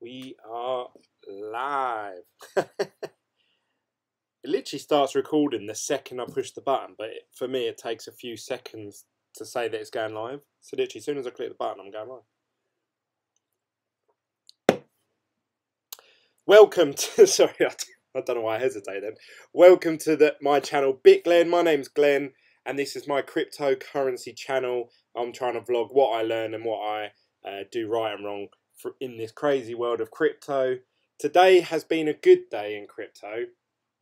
We are live. It literally starts recording the second I push the button, but for me it takes a few seconds to say that it's going live. So literally as soon as I click the button, I'm going live. Welcome to, sorry, I don't know why I hesitate then. Welcome to my channel, Glen. My name's Glenn, and this is my cryptocurrency channel. I'm trying to vlog what I learn and what I do right and wrong in this crazy world of crypto. Today has been a good day in crypto,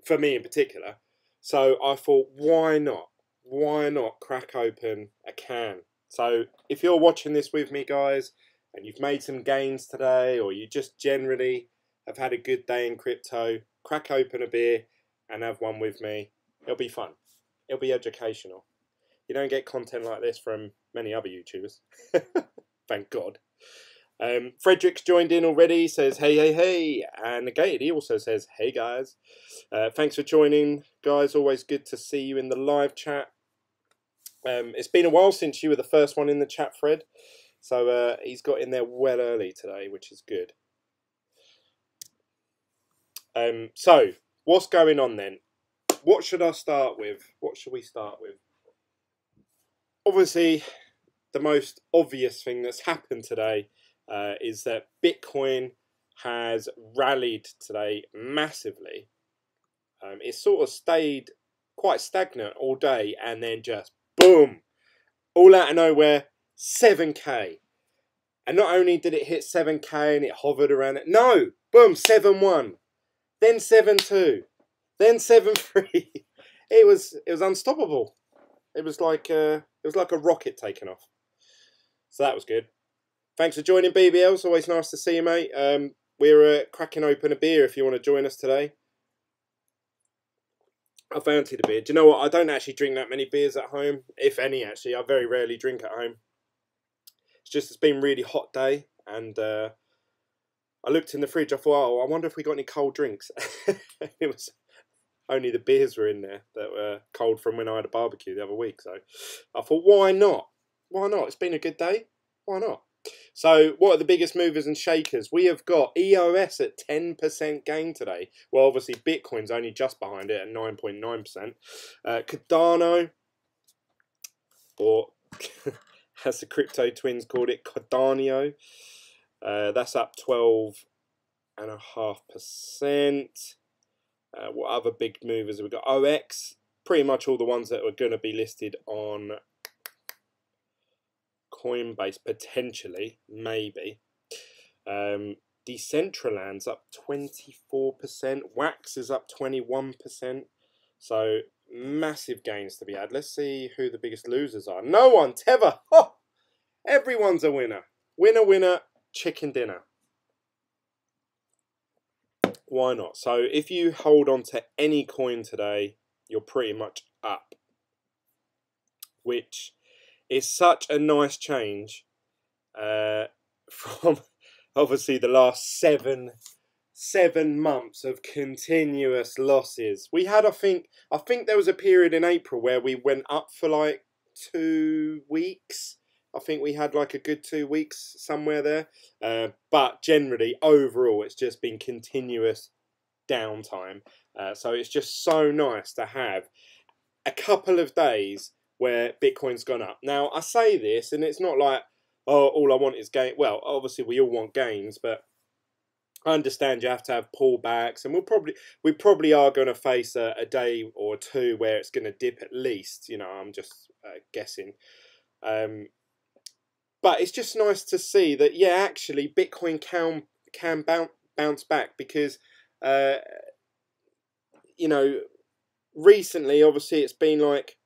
for me in particular. So I thought, why not? Why not crack open a can? So if you're watching this with me, guys, and you've made some gains today, or you just generally have had a good day in crypto, crack open a beer and have one with me. It'll be fun. It'll be educational. You don't get content like this from many other YouTubers. Thank God. Frederick's joined in already, says hey, hey, hey. And Negated, he also says, hey, guys. Thanks for joining, guys. Always good to see you in the live chat. It's been a while since you were the first one in the chat, Fred. So he's got in there well early today, which is good. So, what's going on then? What should I start with? What should we start with? Obviously, the most obvious thing that's happened today is that Bitcoin has rallied today massively. It's sort of stayed quite stagnant all day and then just boom, all out of nowhere, 7k. And not only did it hit 7k and it hovered around it, no, boom, 7.1, then 7.2, then 7.3. It was unstoppable. It was like a rocket taking off. So that was good. Thanks for joining, BBL. It's always nice to see you, mate. We're cracking open a beer if you want to join us today. I fancied a beer. Do you know what? I don't actually drink that many beers at home, if any, actually. I very rarely drink at home. It's been a really hot day, and I looked in the fridge. I thought, oh, I wonder if we got any cold drinks. It was only the beers were in there that were cold from when I had a barbecue the other week. So I thought, why not? Why not? It's been a good day. Why not? So what are the biggest movers and shakers? We have got EOS at 10% gain today. Well, obviously Bitcoin's only just behind it at 9.9%. Cardano, or as the crypto twins called it, Cardano, that's up 12.5%. What other big movers have we got? OX, pretty much all the ones that are going to be listed on Coinbase, potentially, maybe. Decentraland's up 24%. Wax is up 21%. So massive gains to be had. Let's see who the biggest losers are. No one, Tether. Oh, everyone's a winner. Winner, winner, chicken dinner. Why not? So if you hold on to any coin today, you're pretty much up, which is such a nice change from obviously the last seven months of continuous losses. We had, I think there was a period in April where we went up for like 2 weeks. I think we had like a good 2 weeks somewhere there. But generally, overall, it's just been continuous downtime. So it's just so nice to have a couple of days where Bitcoin's gone up. Now, I say this, and it's not like, oh, all I want is gain. Well, obviously, we all want gains, but I understand you have to have pullbacks, and we probably are going to face a day or two where it's going to dip at least. You know, I'm just guessing. But it's just nice to see that, yeah, actually, Bitcoin can bounce back because, you know, recently, obviously, it's been like,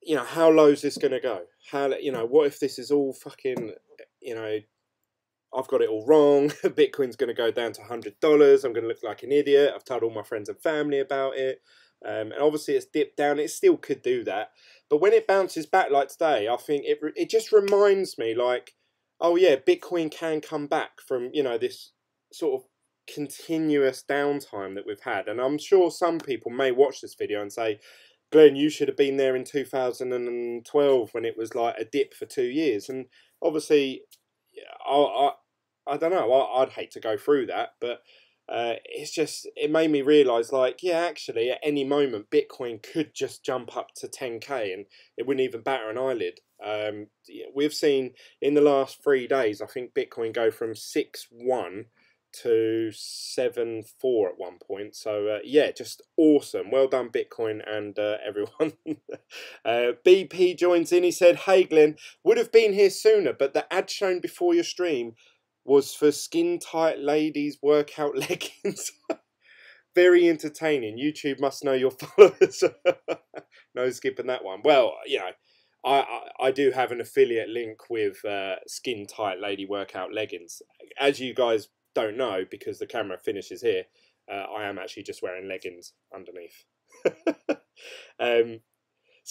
you know, how low is this going to go? How, you know, what if this is all fucking, you know, I've got it all wrong. Bitcoin's going to go down to $100. I'm going to look like an idiot. I've told all my friends and family about it. And obviously it's dipped down. It still could do that. But when it bounces back like today, I think it just reminds me like, oh yeah, Bitcoin can come back from, you know, this sort of continuous downtime that we've had. And I'm sure some people may watch this video and say, Glenn, you should have been there in 2012 when it was like a dip for 2 years. And obviously, I don't know. I'd hate to go through that, but it made me realise, like, yeah, actually, at any moment, Bitcoin could just jump up to 10K and it wouldn't even batter an eyelid. We've seen in the last 3 days, I think Bitcoin go from 6.1 to 7.4 at one point. So yeah, just awesome. Well done, Bitcoin and everyone. BP joins in. He said, "Hey Glenn, would have been here sooner, but the ad shown before your stream was for skin tight ladies workout leggings." Very entertaining. YouTube must know your followers. No skipping that one. Well, you know, I do have an affiliate link with skin tight lady workout leggings. As you guys don't know, because the camera finishes here, I am actually just wearing leggings underneath. So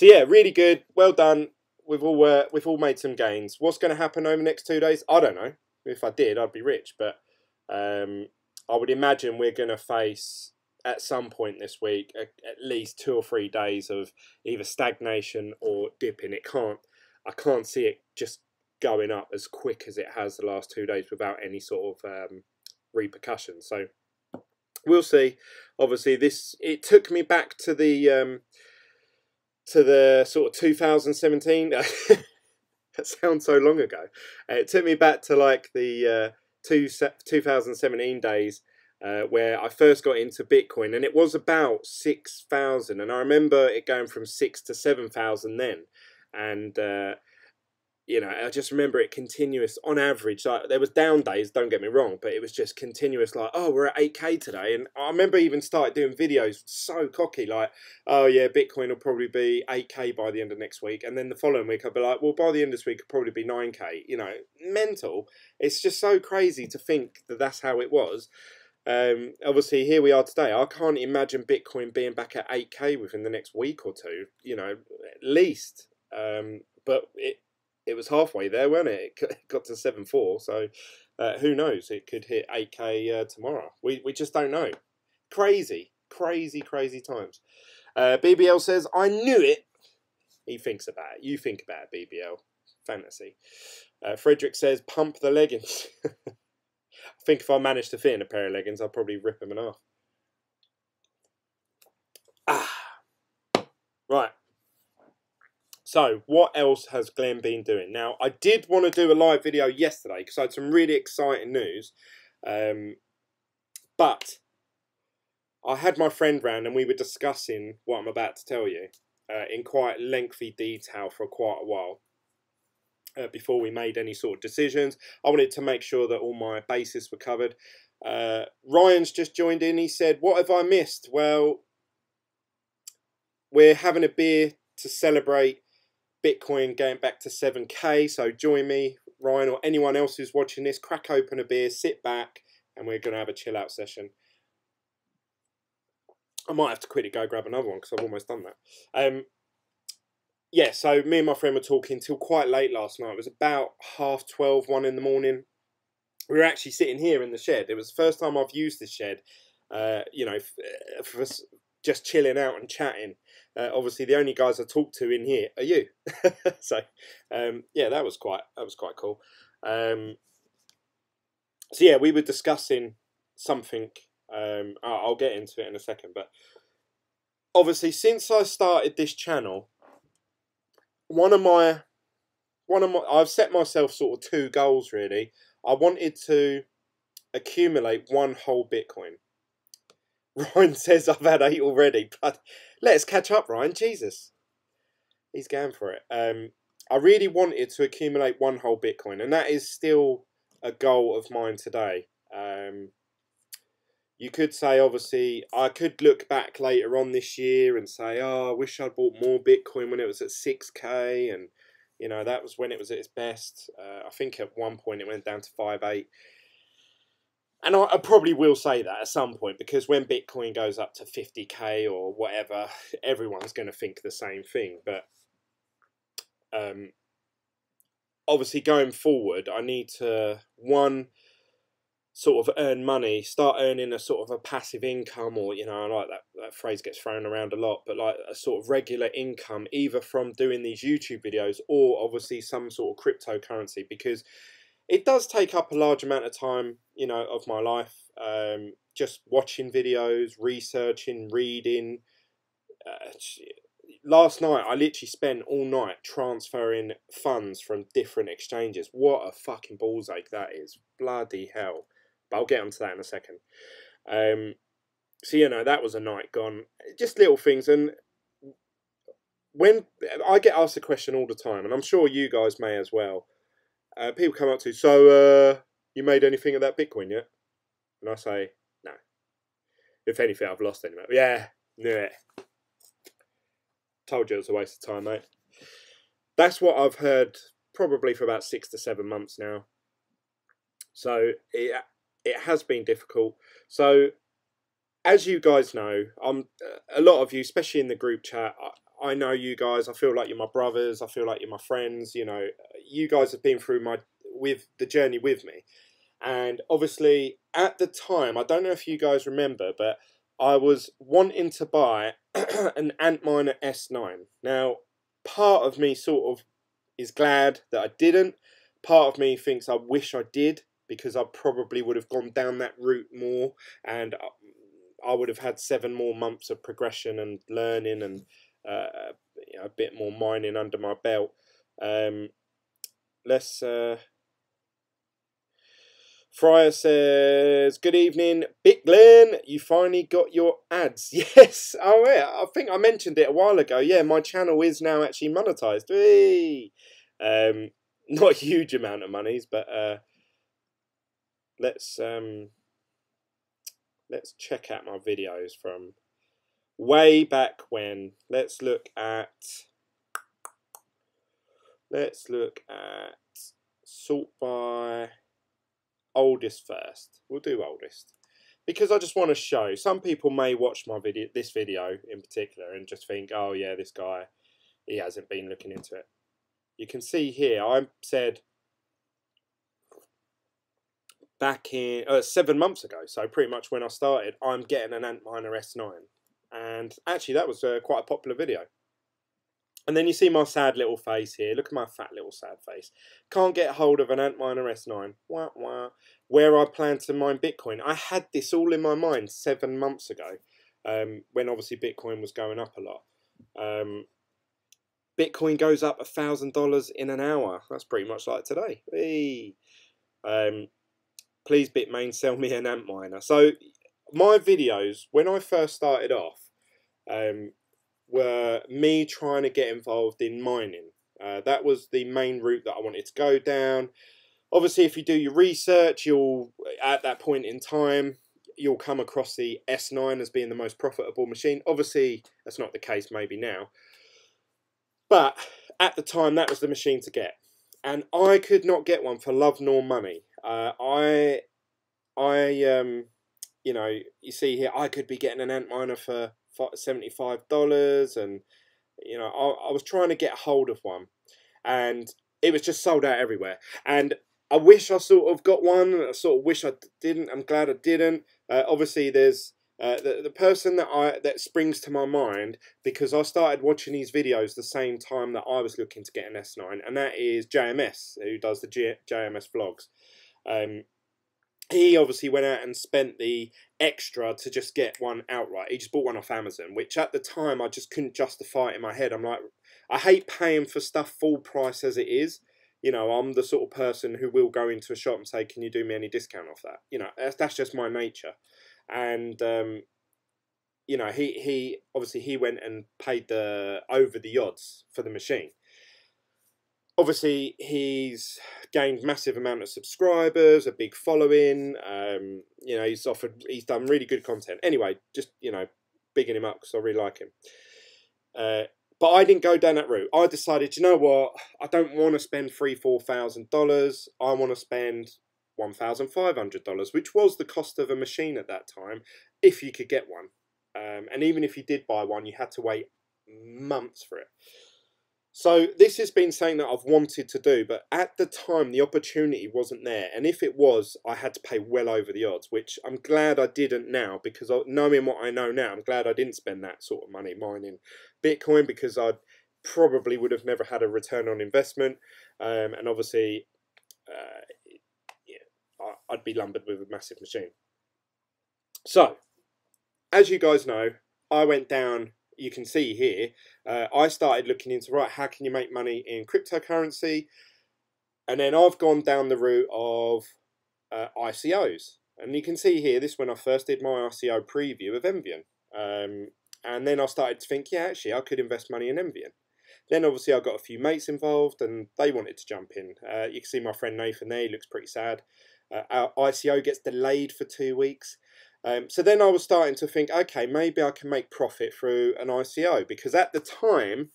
yeah, really good. Well done. We've all made some gains. What's going to happen over the next 2 days? I don't know. If I did, I'd be rich. But I would imagine we're going to face at some point this week at least 2 or 3 days of either stagnation or dipping. I can't see it just going up as quick as it has the last 2 days without any sort of repercussions. So we'll see. Obviously, it took me back to the sort of 2017. That sounds so long ago. It took me back to like the 2017 days where I first got into Bitcoin, and it was about 6,000, and I remember it going from 6 to 7,000 then, and you know, I just remember it continuous on average. Like, there was down days, don't get me wrong, but it was just continuous. Like, oh, we're at 8K today, and I remember even started doing videos so cocky, like, oh yeah, Bitcoin will probably be 8K by the end of next week, and then the following week I'll be like, well, by the end of this week it'll probably be 9K. You know, mental. It's just so crazy to think that that's how it was. Obviously, here we are today. I can't imagine Bitcoin being back at 8K within the next week or two. You know, at least. But it was halfway there, wasn't it? It got to 7.4, so who knows? It could hit 8K tomorrow. We just don't know. Crazy times. BBL says, "I knew it." He thinks about it. You think about it, BBL. Fantasy. Frederick says, "Pump the leggings." I think if I managed to fit in a pair of leggings, I'd probably rip them in half. Right. So, what else has Glenn been doing? Now, I did want to do a live video yesterday because I had some really exciting news. But I had my friend round and we were discussing what I'm about to tell you in quite lengthy detail for quite a while. Before we made any sort of decisions, I wanted to make sure that all my bases were covered. Ryan's just joined in. He said, "What have I missed?" Well, we're having a beer to celebrate Bitcoin going back to 7K. So join me, Ryan, or anyone else who's watching this. Crack open a beer, sit back, and we're going to have a chill out session. I might have to quickly go grab another one because I've almost done that. Yeah, so me and my friend were talking till quite late last night. It was about 12:30, 1 in the morning. We were actually sitting here in the shed. It was the first time I've used this shed, you know, for just chilling out and chatting. Obviously, the only guys I talk to in here are you. So, yeah, that was quite cool. So yeah, we were discussing something. I'll get into it in a second, but obviously, since I started this channel, I've set myself sort of 2 goals really. I wanted to accumulate 1 whole Bitcoin. Ryan says I've had 8 already, but let's catch up, Ryan. Jesus, he's going for it. I really wanted to accumulate 1 whole Bitcoin, and that is still a goal of mine today. You could say, obviously, I could look back later on this year and say, oh, I wish I'd bought more Bitcoin when it was at 6K, and you know, that was when it was at its best. I think at one point it went down to 5.8. And I probably will say that at some point, because when Bitcoin goes up to 50K or whatever, everyone's going to think the same thing. But obviously going forward, I need to, one, sort of earn money, start earning a sort of a passive income, or, you know, I like that phrase gets thrown around a lot, but like a sort of regular income, either from doing these YouTube videos or obviously some sort of cryptocurrency, because it does take up a large amount of time, you know, of my life. Just watching videos, researching, reading. Last night I literally spent all night transferring funds from different exchanges. What a fucking balls ache that is. Bloody hell. But I'll get onto that in a second. So, you know, that was a night gone. Just little things. And when I get asked the question all the time, and I'm sure you guys may as well, people come up to, so you made anything of that Bitcoin yet? And I say, no. If anything, I've lost anyway. Yeah, knew it. Told you it was a waste of time, mate. That's what I've heard probably for about 6 to 7 months now. So it has been difficult. So as you guys know, a lot of you, especially in the group chat, I know you guys. I feel like you're my brothers. I feel like you're my friends. You know, you guys have been through the journey with me. And obviously, at the time, I don't know if you guys remember, but I was wanting to buy an Antminer S9. Now, part of me sort of is glad that I didn't. Part of me thinks I wish I did, because I probably would have gone down that route more, and I would have had 7 more months of progression and learning and you know, a bit more mining under my belt. Fryer says, good evening, Big Glen, you finally got your ads. Yes, oh yeah, I think I mentioned it a while ago. Yeah, my channel is now actually monetized. Whee! Not a huge amount of monies, but let's check out my videos from way back when. Let's look at sort by oldest first. We'll do oldest, because I just want to show. Some people may watch this video in particular, and just think, oh yeah, this guy, he hasn't been looking into it. You can see here, I said back in 7 months ago, so pretty much when I started, I'm getting an Antminer S9, and actually that was quite a popular video. And then you see my sad little face here. Look at my fat little sad face. Can't get hold of an Antminer S9. Wah, wah. Where I plan to mine Bitcoin. I had this all in my mind 7 months ago, when obviously Bitcoin was going up a lot. Bitcoin goes up $1,000 in an hour. That's pretty much like today. Hey. Please, Bitmain, sell me an Antminer. So my videos, when I first started off, were me trying to get involved in mining. That was the main route that I wanted to go down. Obviously, if you do your research, at that point in time, you'll come across the S9 as being the most profitable machine. Obviously, that's not the case maybe now. But at the time, that was the machine to get. And I could not get one for love nor money. You know, you see here, I could be getting an Antminer for $75, and you know, I was trying to get hold of one, and it was just sold out everywhere. And I wish I sort of got one. I sort of wish I didn't. I'm glad I didn't. Obviously, there's the person that springs to my mind, because I started watching these videos the same time that I was looking to get an S9, and that is JMS, who does the JMS vlogs. He obviously went out and spent the extra to just get one outright. He just bought one off Amazon, which at the time I just couldn't justify it in my head. I'm like, I hate paying for stuff full price as it is. You know, I'm the sort of person who will go into a shop and say, can you do me any discount off that? You know, that's just my nature. And, you know, he obviously he went and paid over the odds for the machine. Obviously, he's gained massive amount of subscribers, a big following. You know, he's done really good content. Anyway, just, you know, bigging him up because I really like him. But I didn't go down that route. I decided, you know what? I don't want to spend $3,000-$4,000. I want to spend $1,500, which was the cost of a machine at that time, if you could get one. And even if you did buy one, you had to wait months for it. So this has been something that I've wanted to do, but at the time the opportunity wasn't there, and if it was, I had to pay well over the odds, which I'm glad I didn't now, because knowing what I know now, I'm glad I didn't spend that sort of money mining Bitcoin, because I probably would have never had a return on investment. And obviously I'd be lumbered with a massive machine. So, as you guys know, I went down, you can see here, I started looking into, right, how can you make money in cryptocurrency? And then I've gone down the route of ICOs. And you can see here, this is when I first did my ICO preview of Envian. And then I started to think, yeah, actually, I could invest money in Envian. Then obviously I got a few mates involved and they wanted to jump in. You can see my friend Nathan there, he looks pretty sad. Our ICO gets delayed for 2 weeks. So then I was starting to think, okay, maybe I can make profit through an ICO, because at the time,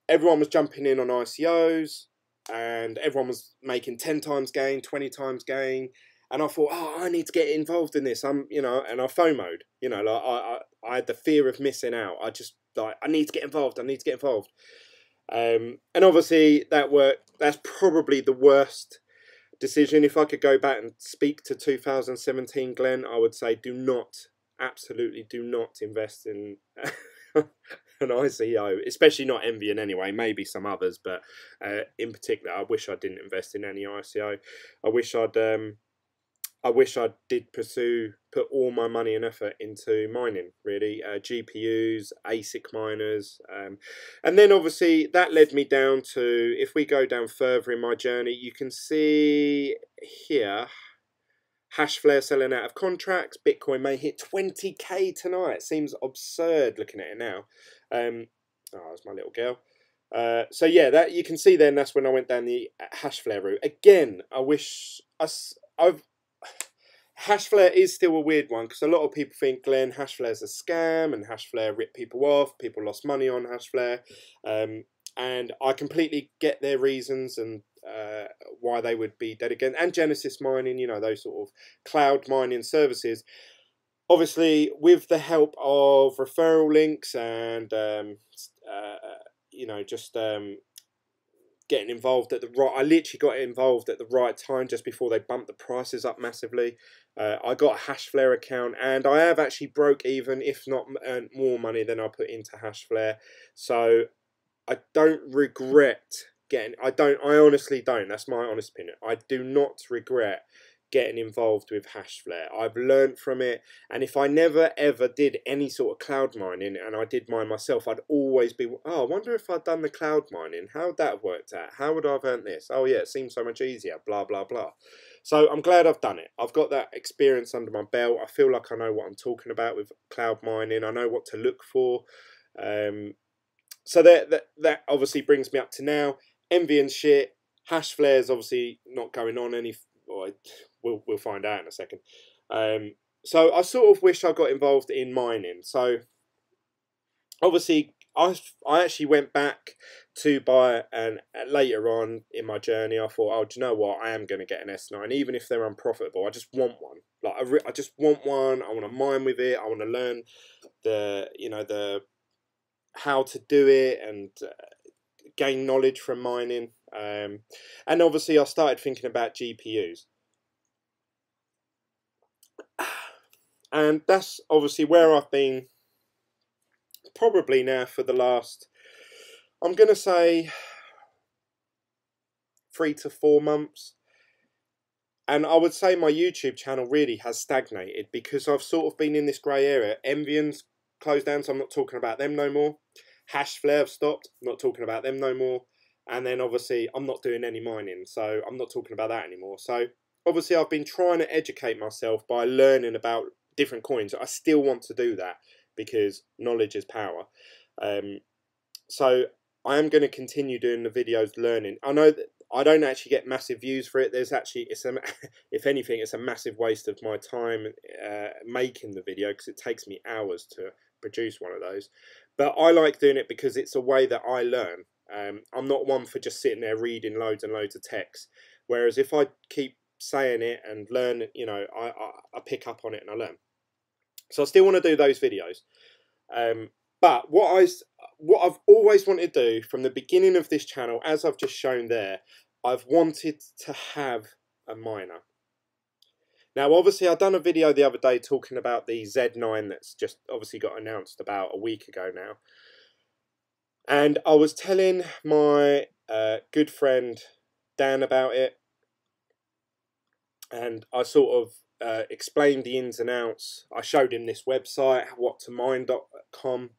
everyone was jumping in on ICOs and everyone was making 10 times gain, 20 times gain. And I thought, oh, I need to get involved in this. And I FOMO'd, like I had the fear of missing out. I just like, I need to get involved. I need to get involved. And obviously that's probably the worst decision. If I could go back and speak to 2017 Glenn, I would say absolutely do not invest in an ICO, especially not Envian anyway, maybe some others, but in particular, I wish I didn't invest in any ICO. I wish I did put all my money and effort into mining, really, GPUs, ASIC miners, and then obviously that led me down to, if we go down further in my journey, you can see here, Hashflare selling out of contracts. Bitcoin may hit 20k tonight. Seems absurd looking at it now. Oh, that's my little girl. So yeah, that you can see then, that's when I went down the Hashflare route. Again, I wish Hashflare is still a weird one, because a lot of people think, Glenn, Hashflare is a scam and Hashflare ripped people off. People lost money on Hashflare. And I completely get their reasons and why they would be dead again. And Genesis mining, those sort of cloud mining services. Obviously, with the help of referral links and, just getting involved at the right, I literally got involved at the right time, just before they bumped the prices up massively. I got a Hashflare account, and I have actually broke even, if not earned more money than I put into Hashflare. So I don't regret I honestly don't. That's my honest opinion. I do not regret getting involved with Hashflare. I've learned from it, and if I never ever did any sort of cloud mining and I did mine myself, I'd always be, oh, I wonder if I'd done the cloud mining, how would that have worked out? How would I have earned this? Oh yeah, it seems so much easier, blah blah blah. So I'm glad I've done it. I've got that experience under my belt. I feel like I know what I'm talking about with cloud mining. I know what to look for. So that obviously brings me up to now. Envying shit. Hashflare's obviously not going on any. We'll find out in a second. So I sort of wish I got involved in mining. So obviously I actually went back to buy, and later on in my journey I thought, oh, do you know what? I am going to get an S9, even if they're unprofitable. I just want one. Like I just want one. I want to mine with it. I want to learn the how to do it and gain knowledge from mining. And obviously I started thinking about GPUs. And that's obviously where I've been probably now for the last, I'm going to say 3 to 4 months. And I would say my YouTube channel really has stagnated, because I've sort of been in this grey area. Envian's closed down, so I'm not talking about them no more. Hashflare have stopped, I'm not talking about them no more. And then obviously I'm not doing any mining, so I'm not talking about that anymore. So obviously I've been trying to educate myself by learning about different coins. I still want to do that, because knowledge is power. So I am going to continue doing the videos learning. I know that I don't actually get massive views for it. There's actually, if anything, it's a massive waste of my time making the video, because it takes me hours to produce one of those. But I like doing it because it's a way that I learn. I'm not one for just sitting there reading loads and loads of text. Whereas if I keep saying it and learn, I pick up on it and I learn. So I still want to do those videos. But what I've always wanted to do from the beginning of this channel, as I've just shown there, I've wanted to have a miner. Now, obviously, I've done a video the other day talking about the Z9 that's just obviously got announced about a week ago now. And I was telling my good friend Dan about it. and I sort of explained the ins and outs. I showed him this website, whattomine.com,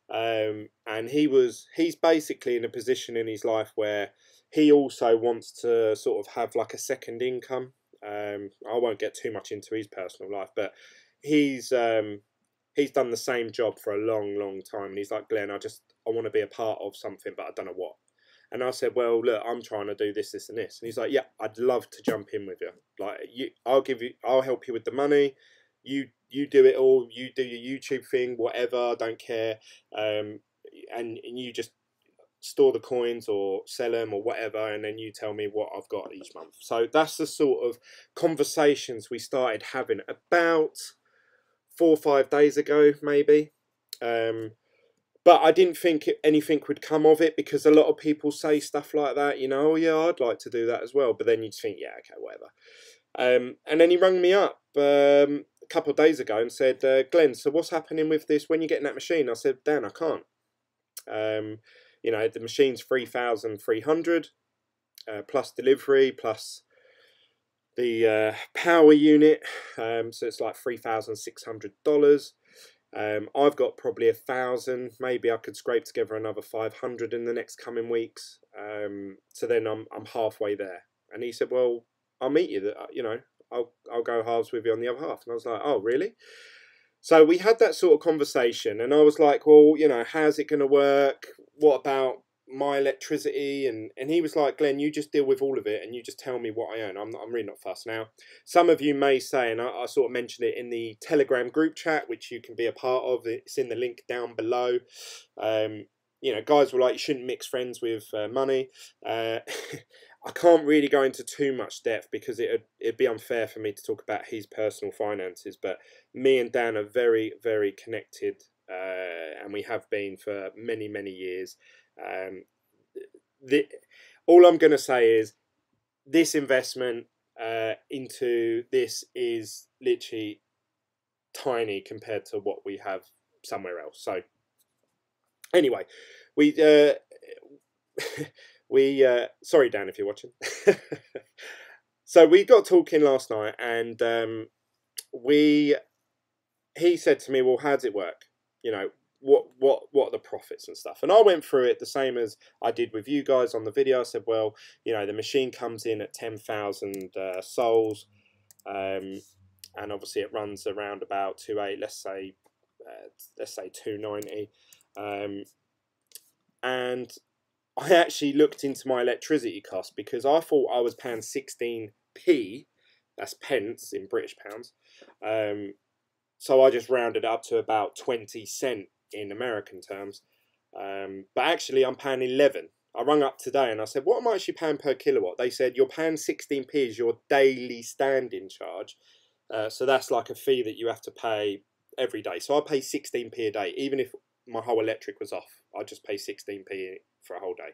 and he's basically in a position in his life where he also wants to sort of have like a second income. I won't get too much into his personal life, but he's done the same job for a long time, and he's like, Glenn, I want to be a part of something, but I don't know what. And I said, well, look, I'm trying to do this, this, and this. And he's like, yeah, I'd love to jump in with you. Like, I'll help you with the money. You do it all. You do your YouTube thing, whatever. I don't care. And you just store the coins or sell them or whatever, and then you tell me what I've got each month. So that's the sort of conversations we started having about 4 or 5 days ago, maybe. But I didn't think anything would come of it, because a lot of people say stuff like that, you know, oh yeah, I'd like to do that as well. But then you just think, yeah, okay, whatever. And then he rang me up a couple of days ago and said, Glenn, so what's happening with this when you're getting that machine? I said, Dan, I can't. You know, the machine's 3,300 plus delivery plus the power unit, so it's like $3,600. I've got probably 1,000. Maybe I could scrape together another 500 in the next coming weeks. So then I'm halfway there. And he said, well, I'll meet you. You know, I'll go halves with you on the other half. And I was like, oh, really? So we had that sort of conversation, and I was like, well, you know, how's it going to work? What about my electricity? And he was like, Glenn, you just deal with all of it, and you just tell me what I earn. I'm really not fussed. Now, some of you may say, and I sort of mentioned it in the Telegram group chat, which you can be a part of. It's in the link down below. You know, guys were like, you shouldn't mix friends with money. I can't really go into too much depth because it'd be unfair for me to talk about his personal finances. But me and Dan are very, very connected, and we have been for many, many years. All I'm going to say is this investment into this is literally tiny compared to what we have somewhere else. So anyway, we sorry, Dan, if you're watching. So we got talking last night, and he said to me, well, how does it work? You know, what are the profits and stuff? And I went through it the same as I did with you guys on the video. I said, well, you know, the machine comes in at 10,000 souls, and obviously it runs around about 2.8, let's say 290, and I actually looked into my electricity cost, because I thought I was paying 16p, that's pence in British pounds. So I just rounded up to about 20 cent in American terms. But actually I'm paying 11. I rung up today and I said, what am I actually paying per kilowatt? They said, you're paying 16p as your daily standing charge. So that's like a fee that you have to pay every day. So I pay 16p a day, even if my whole electric was off. I just pay 16p for a whole day.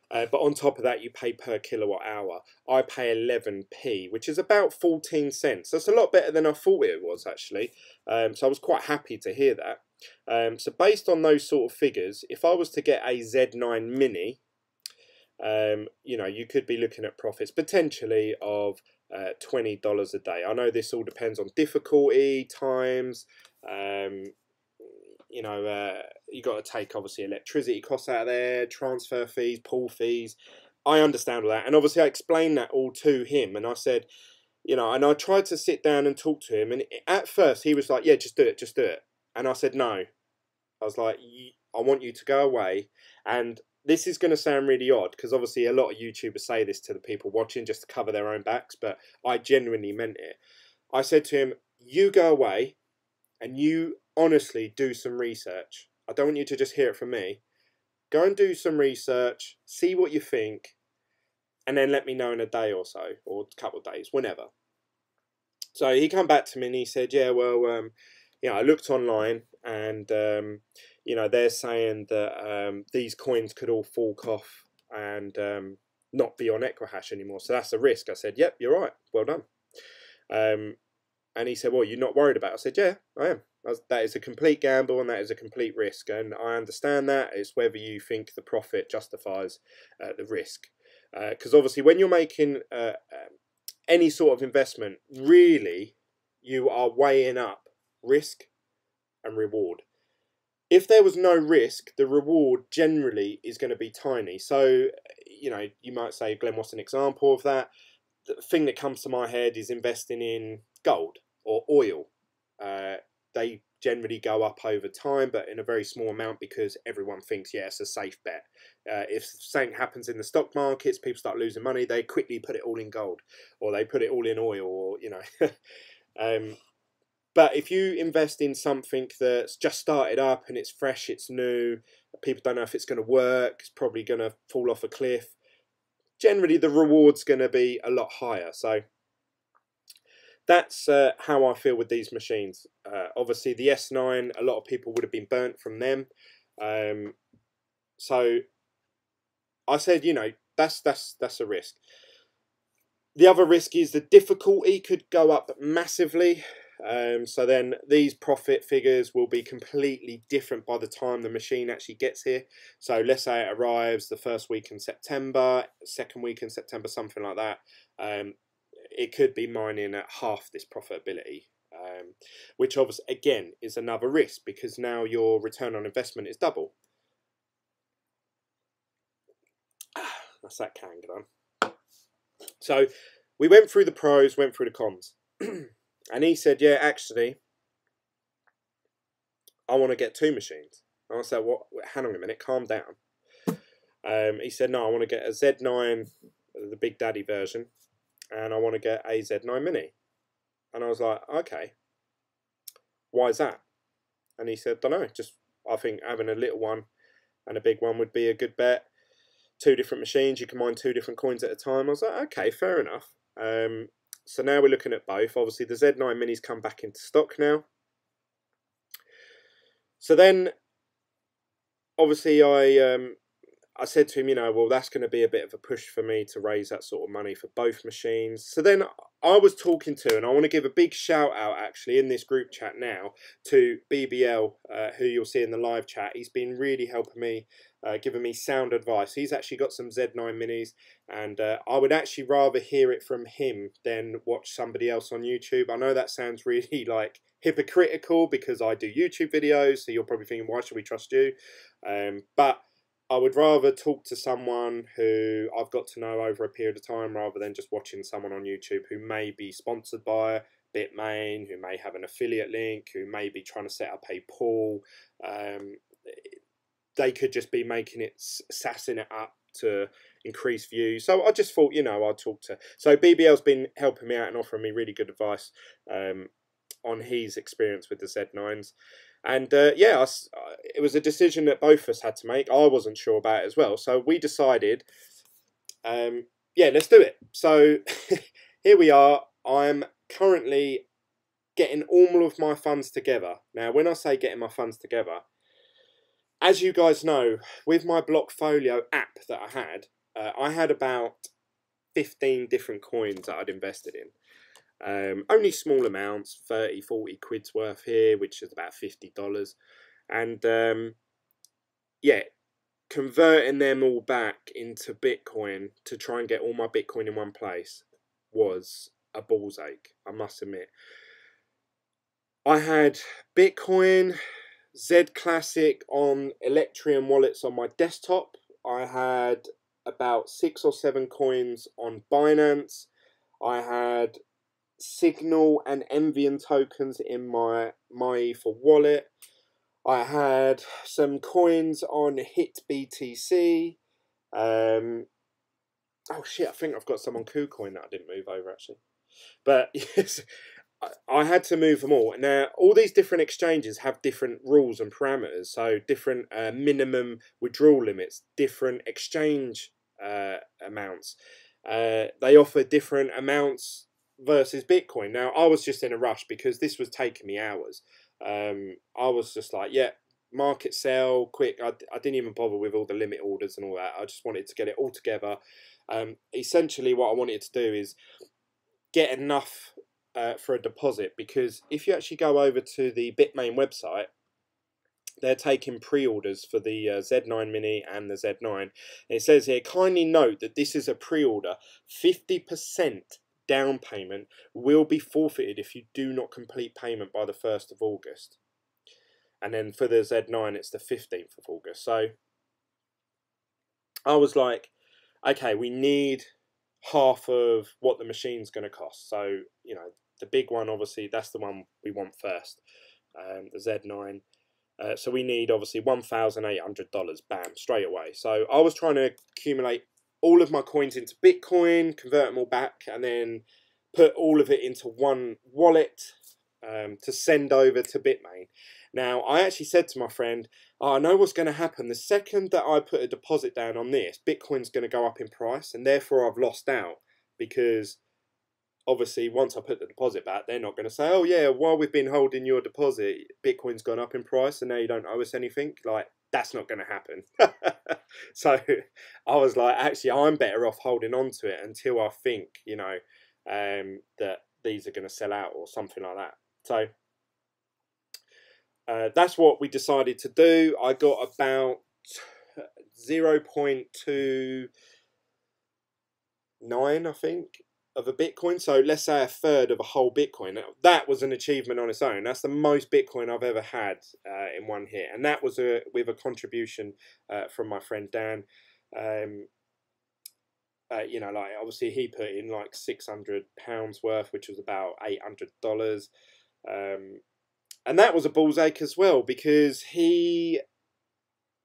But on top of that, you pay per kilowatt hour. I pay 11p, which is about 14 cents. That's a lot better than I thought it was, actually. So I was quite happy to hear that. So based on those sort of figures, if I was to get a Z9 Mini, you know, you could be looking at profits potentially of $20 a day. I know this all depends on difficulty, times, you know, you got to take obviously electricity costs out of there, transfer fees, pool fees. I understand all that, and obviously I explained that all to him, and I said, you know, and I tried to sit down and talk to him, and at first he was like, yeah, just do it, just do it. And I said, no. I was like, I want you to go away, and this is going to sound really odd, because obviously a lot of YouTubers say this to the people watching just to cover their own backs, but I genuinely meant it. I said to him, you go away, and you honestly do some research. I don't want you to just hear it from me. Go and do some research, see what you think, and then let me know in a day or so, or a couple of days, whenever. So he come back to me and he said, yeah, well, you know, I looked online, and, you know, they're saying that these coins could all fork off and not be on Equihash anymore. So that's a risk. I said, yep, you're right. Well done. And he said, well, you're not worried about it? I said, yeah, I am. That is a complete gamble, and that is a complete risk. And I understand that. It's whether you think the profit justifies the risk. Because obviously when you're making any sort of investment, really, you are weighing up risk and reward. If there was no risk, the reward generally is going to be tiny. So, you know, you might say, Glenn, what's an example of that? The thing that comes to my head is investing in gold or oil. They generally go up over time, but in a very small amount because everyone thinks, yeah, it's a safe bet. If something happens in the stock markets, people start losing money, they quickly put it all in gold, or they put it all in oil, or, you know. But if you invest in something that's just started up and it's fresh, it's new, people don't know if it's going to work, it's probably going to fall off a cliff, generally the reward's going to be a lot higher. So that's how I feel with these machines. Obviously the S9, a lot of people would have been burnt from them. So I said, you know, that's a risk. The other risk is the difficulty could go up massively. So then these profit figures will be completely different by the time the machine actually gets here. So let's say it arrives the first week in September, second week in September, something like that. It could be mining at half this profitability, which obviously, again, is another risk because now your return on investment is double. That's that can done. So we went through the pros, went through the cons. And he said, yeah, actually, I want to get 2 machines. And I said, what? Hang on a minute, calm down. He said, no, I want to get a Z9, the Big Daddy version, and I want to get a Z9 Mini. And I was like, okay, why is that? And he said, don't know, just I think having a little one and a big one would be a good bet. 2 different machines, you can mine 2 different coins at a time. I was like, okay, fair enough. So now we're looking at both. Obviously, the Z9 Minis come back into stock now. So then, obviously, I said to him, you know, well, that's going to be a bit of a push for me to raise that sort of money for both machines. So then I was talking to, and I want to give a big shout out actually in this group chat now to BBL, who you'll see in the live chat. He's been really helping me, giving me sound advice. He's actually got some Z9 Minis, and I would actually rather hear it from him than watch somebody else on YouTube. I know that sounds really like hypocritical because I do YouTube videos, so you're probably thinking, why should we trust you? But I would rather talk to someone who I've got to know over a period of time rather than just watching someone on YouTube who may be sponsored by Bitmain, who may have an affiliate link, who may be trying to set up a pool. They could just be making it, sassing it up to increase views. So I just thought, you know, I'd talk to. So BBL's been helping me out and offering me really good advice on his experience with the Z9s. And yeah, it was a decision that both of us had to make. I wasn't sure about it as well. So we decided, yeah, let's do it. So here we are. I'm currently getting all of my funds together. Now, when I say getting my funds together, as you guys know, with my Blockfolio app that I had about 15 different coins that I'd invested in. Only small amounts, 30, 40 quid's worth here, which is about $50. And yeah, converting them all back into Bitcoin to try and get all my Bitcoin in one place was a ball's ache, I must admit. I had Bitcoin, Z Classic on Ethereum wallets on my desktop. I had about 6 or 7 coins on Binance. I had Signal and Envian tokens in my MyEther wallet. I had some coins on Hit BTC. Oh shit, I think I've got some on Kucoin that I didn't move over actually. But yes, I had to move them all. Now, all these different exchanges have different rules and parameters. So different minimum withdrawal limits, different exchange amounts. They offer different amounts versus Bitcoin. Now, I was just in a rush because this was taking me hours. I was just like, yeah, market sell, quick. I didn't even bother with all the limit orders and all that. I just wanted to get it all together. Essentially, what I wanted to do is get enough for a deposit, because if you actually go over to the Bitmain website, they're taking pre-orders for the Z9 Mini and the Z9. And it says here, kindly note that this is a pre-order. 50% down payment will be forfeited if you do not complete payment by the 1st of August. And then for the Z9, it's the 15th of August. So I was like, okay, we need half of what the machine's going to cost. So, you know, the big one, obviously, that's the one we want first, the Z9. So we need, obviously, $1,800, bam, straight away. So I was trying to accumulate all of my coins into Bitcoin, convert them all back, and then put all of it into one wallet to send over to Bitmain. Now, I actually said to my friend, oh, I know what's going to happen. The second that I put a deposit down on this, Bitcoin's going to go up in price, and therefore I've lost out, because obviously once I put the deposit back, they're not going to say, oh yeah, while we've been holding your deposit, Bitcoin's gone up in price and now you don't owe us anything. Like, that's not going to happen. So I was like, actually, I'm better off holding on to it until I think, you know, that these are going to sell out or something like that. So that's what we decided to do. I got about 0.29, I think, of a Bitcoin. So let's say a third of a whole Bitcoin. Now, that was an achievement on its own. That's the most Bitcoin I've ever had in one hit. And that was with a contribution from my friend Dan. You know, like, obviously he put in like £600 worth, which was about $800. And that was a ball's ache as well, because he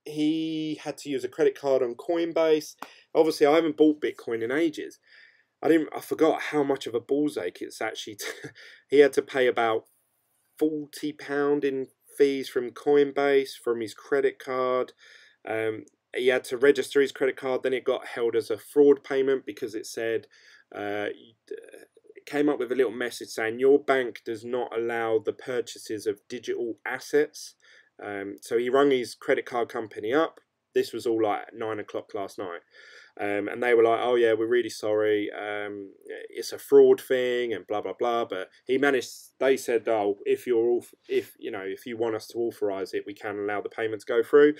had to use a credit card on Coinbase. Obviously, I haven't bought Bitcoin in ages. I forgot how much of a ball's ache it's actually. He had to pay about £40 in fees from Coinbase from his credit card. He had to register his credit card. Then it got held as a fraud payment because it said it came up with a little message saying your bank does not allow the purchases of digital assets. So he rung his credit card company up. This was all like at 9 o'clock last night. And they were like, oh yeah, we're really sorry, it's a fraud thing and blah blah blah. But he managed, they said, oh, if you want us to authorize it, we can allow the payment to go through.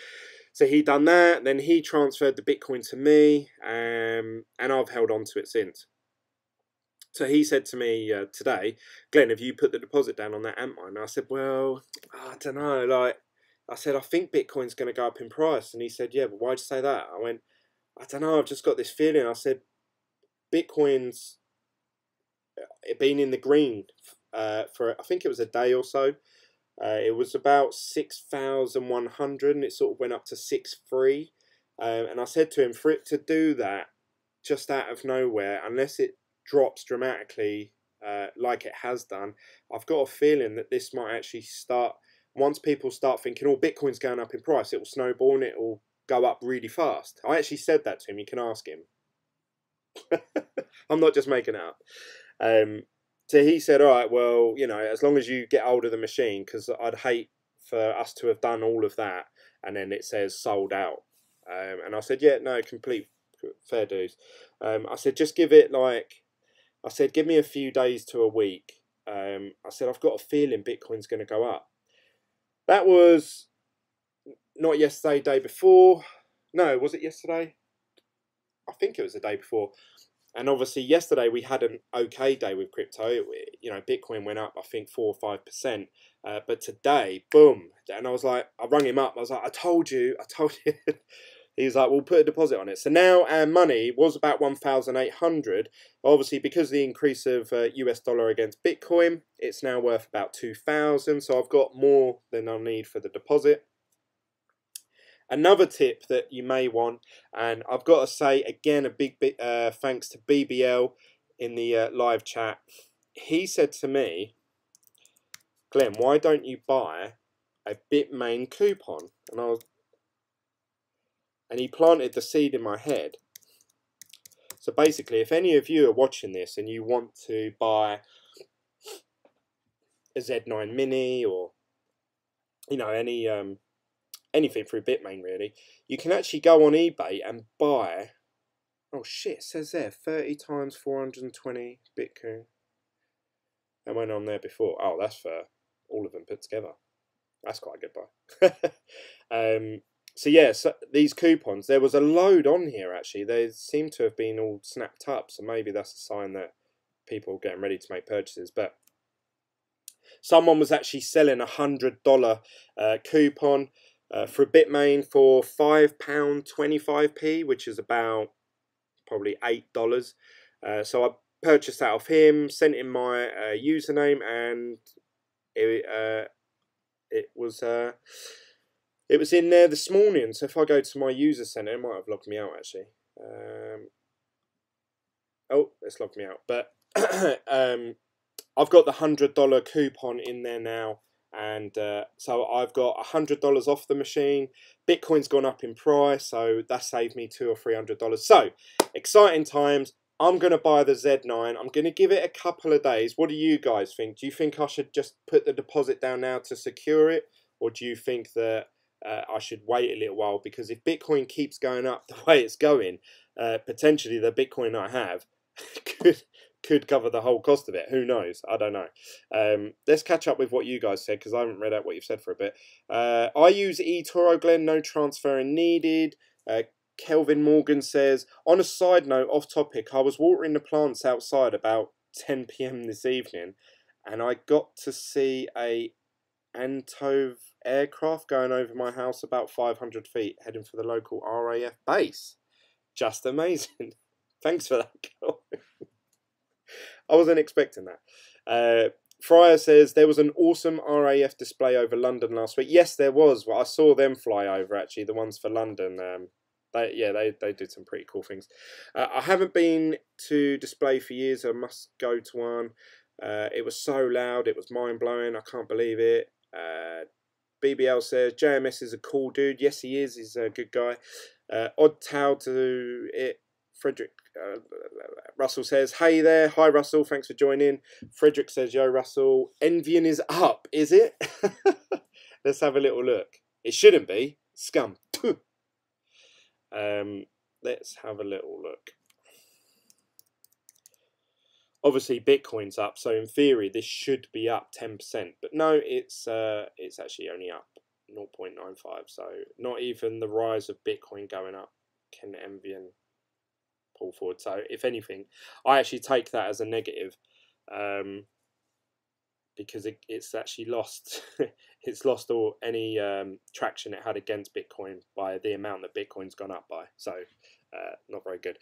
So he done that. Then he transferred the Bitcoin to me, and I've held on to it since. So he said to me today, Glenn, have you put the deposit down on that Antmine? And I said, well, I don't know. Like I said, I think Bitcoin's going to go up in price. And he said, yeah, but why'd you say that? I went, I don't know, I've just got this feeling. I said, Bitcoin's been in the green for, I think it was a day or so. It was about 6,100 and it sort of went up to 6,300. And I said to him, for it to do that just out of nowhere, unless it drops dramatically like it has done, I've got a feeling that this might actually start, once people start thinking, oh, Bitcoin's going up in price, it will snowball and it will go up really fast. I actually said that to him. You can ask him. I'm not just making it up. So he said, all right, well, you know, as long as you get hold of the machine, because I'd hate for us to have done all of that and then it says sold out. And I said, yeah, no, complete fair dues. I said, just give it like, I said, give me a few days to a week. I said, I've got a feeling Bitcoin's going to go up. That was not yesterday, day before. No, was it yesterday? I think it was the day before. And obviously yesterday we had an okay day with crypto. You know, Bitcoin went up, I think 4 or 5%. But today, boom. And I was like, I rung him up. I was like, I told you. He was like, we'll put a deposit on it. So now our money was about 1,800. Obviously, because of the increase of US dollar against Bitcoin, it's now worth about 2,000. So I've got more than I need for the deposit. Another tip that you may want, and I've got to say again, a big thanks to BBL in the live chat. He said to me, Glenn, why don't you buy a Bitmain coupon? And he planted the seed in my head. So basically, if any of you are watching this and you want to buy a Z9 Mini or, you know, anything through Bitmain really, you can actually go on eBay and buy, oh shit, it says there 30 times 420 Bitcoin. I went on there before. Oh, that's for all of them put together. That's quite a good buy. So yeah, so these coupons, there was a load on here actually. They seem to have been all snapped up, so maybe that's a sign that people getting ready to make purchases. But someone was actually selling $100 coupon for Bitmain for £5.25p, which is about probably $8. So I purchased that off him, sent him my username, and it was in there this morning. So if I go to my user center, it might have logged me out actually. Oh, it's logged me out. But I've got the $100 coupon in there now, and so I've got $100 off the machine. Bitcoin's gone up in price, so that saved me $200 or $300. So exciting times. I'm going to buy the Z9. I'm going to give it a couple of days. What do you guys think? Do you think I should just put the deposit down now to secure it? Or do you think that I should wait a little while? Because if Bitcoin keeps going up the way it's going, potentially the Bitcoin I have could cover the whole cost of it. Who knows? I don't know. Let's catch up with what you guys said, because I haven't read out what you've said for a bit. I use eToro, Glenn. No transferring needed. Kelvin Morgan says, on a side note, off topic, I was watering the plants outside about 10 p.m. this evening, and I got to see a Antov aircraft going over my house about 500 feet, heading for the local RAF base. Just amazing. Thanks for that, Kelvin. I wasn't expecting that. Fryer says, there was an awesome RAF display over London last week. Yes, there was. Well, I saw them fly over, actually, the ones for London. They did some pretty cool things. I haven't been to display for years. I must go to one. It was so loud. It was mind-blowing. I can't believe it. BBL says, JMS is a cool dude. Yes, he is. He's a good guy. Odd tale to it. Frederick Russell says, hey there. Hi, Russell. Thanks for joining. Frederick says, yo, Russell. Envying is up, is it? Let's have a little look. It shouldn't be. Scum. Let's have a little look. Obviously, Bitcoin's up, so in theory, this should be up 10%. But no, it's actually only up 0.95. So not even the rise of Bitcoin going up can Envying pull forward. So if anything, I actually take that as a negative, because it's actually lost. It's lost all any traction it had against Bitcoin by the amount that Bitcoin's gone up by. So not very good.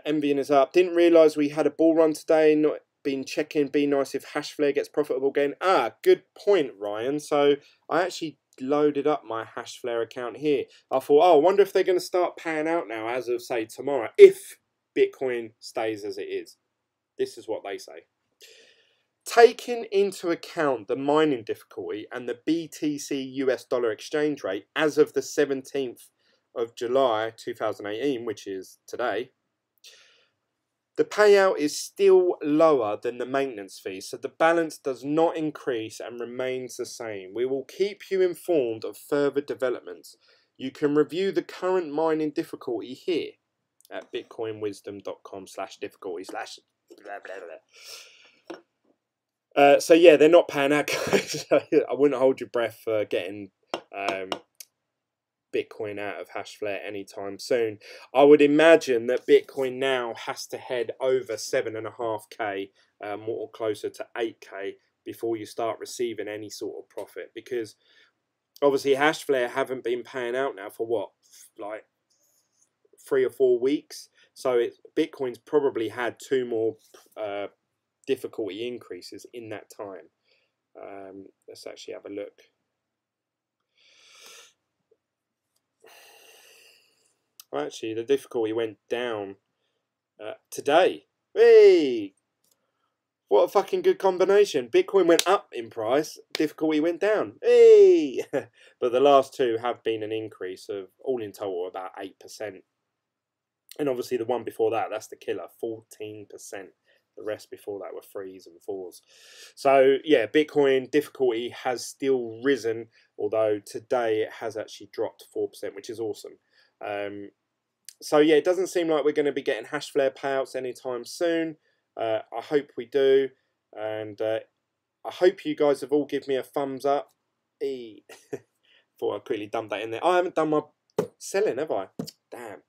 Envying is up. Didn't realise we had a bull run today. Not been checking. Be nice if Hashflare gets profitable again. Good point, Ryan. So I actually loaded up my Hashflare account here. I thought, I wonder if they're going to start paying out now as of, say, tomorrow, if Bitcoin stays as it is. This is what they say. Taking into account the mining difficulty and the BTC US dollar exchange rate as of the 17th of July 2018, which is today, the payout is still lower than the maintenance fee, so the balance does not increase and remains the same. We will keep you informed of further developments. You can review the current mining difficulty here at bitcoinwisdom.com/difficulty/ blah, blah, blah. So yeah, they're not paying out, guys. I wouldn't hold your breath for getting Bitcoin out of Hashflare anytime soon. I would imagine that Bitcoin now has to head over 7.5k, more closer to 8k, before you start receiving any sort of profit, because obviously Hashflare haven't been paying out now for what, like 3 or 4 weeks. So Bitcoin's probably had 2 more difficulty increases in that time. Let's actually have a look. Actually, the difficulty went down today. Hey! What a fucking good combination. Bitcoin went up in price, difficulty went down. Hey! But the last 2 have been an increase of, all in total, about 8%. And obviously the one before that, that's the killer, 14%. The rest before that were 3s and 4s. So, yeah, Bitcoin difficulty has still risen, although today it has actually dropped 4%, which is awesome. So yeah, it doesn't seem like we're going to be getting Hashflare payouts anytime soon. I hope we do, and I hope you guys have all given me a thumbs up. Thought I'd quickly dump that in there. I haven't done my selling, have I? Damn.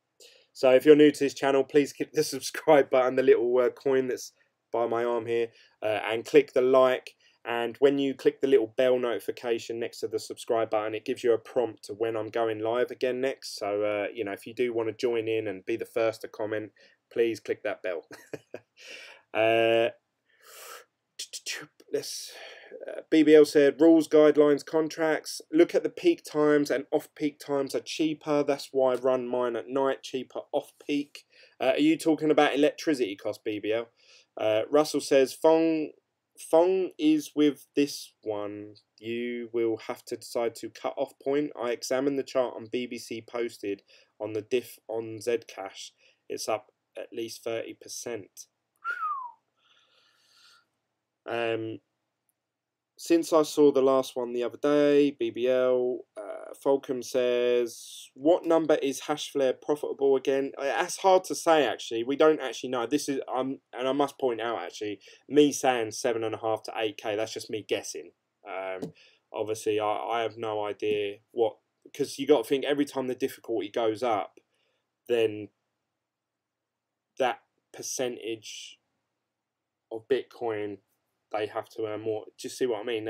So if you're new to this channel, please hit the subscribe button, the little coin that's by my arm here, and click the like. And when you click the little bell notification next to the subscribe button, it gives you a prompt to when I'm going live again next. So, you know, if you do want to join in and be the first to comment, please click that bell. BBL said, rules, guidelines, contracts. Look at the peak times, and off-peak times are cheaper. That's why I run mine at night, cheaper off-peak. Are you talking about electricity cost, BBL? Russell says, Fong is with this one. You will have to decide to cut off point. I examined the chart on BBC posted on the diff on Zcash. It's up at least 30%. Since I saw the last one the other day, BBL, Fulcum says, what number is Hashflare profitable again? That's hard to say, actually. We don't actually know. This is, and I must point out, actually, me saying 7.5 to 8K, that's just me guessing. Obviously, I have no idea what, because you got to think every time the difficulty goes up, then that percentage of Bitcoin they have to earn more. Just see what I mean?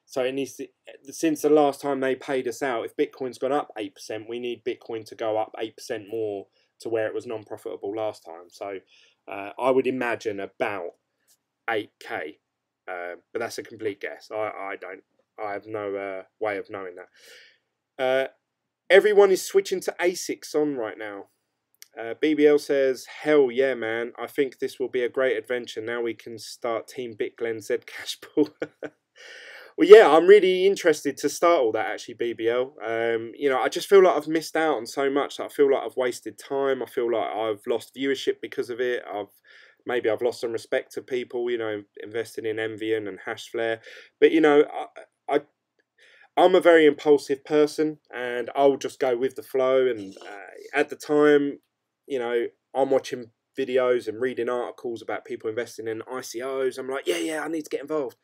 So it needs to, since the last time they paid us out, if Bitcoin's gone up 8%, we need Bitcoin to go up 8% more to where it was non-profitable last time. So I would imagine about 8K, but that's a complete guess. I have no way of knowing that. Everyone is switching to ASICs on right now. BBL says, hell yeah, man. I think this will be a great adventure. Now we can start Team BitGlen Zcash pool. Well, yeah, I'm really interested to start all that, actually, BBL. You know, I just feel like I've missed out on so much. I feel like I've wasted time. I feel like I've lost viewership because of it. Maybe I've lost some respect to people, you know, investing in Envian and Hashflare. But, you know, I'm a very impulsive person, and I'll just go with the flow. And at the time, you know, I'm watching videos and reading articles about people investing in ICOs. I'm like, yeah, I need to get involved.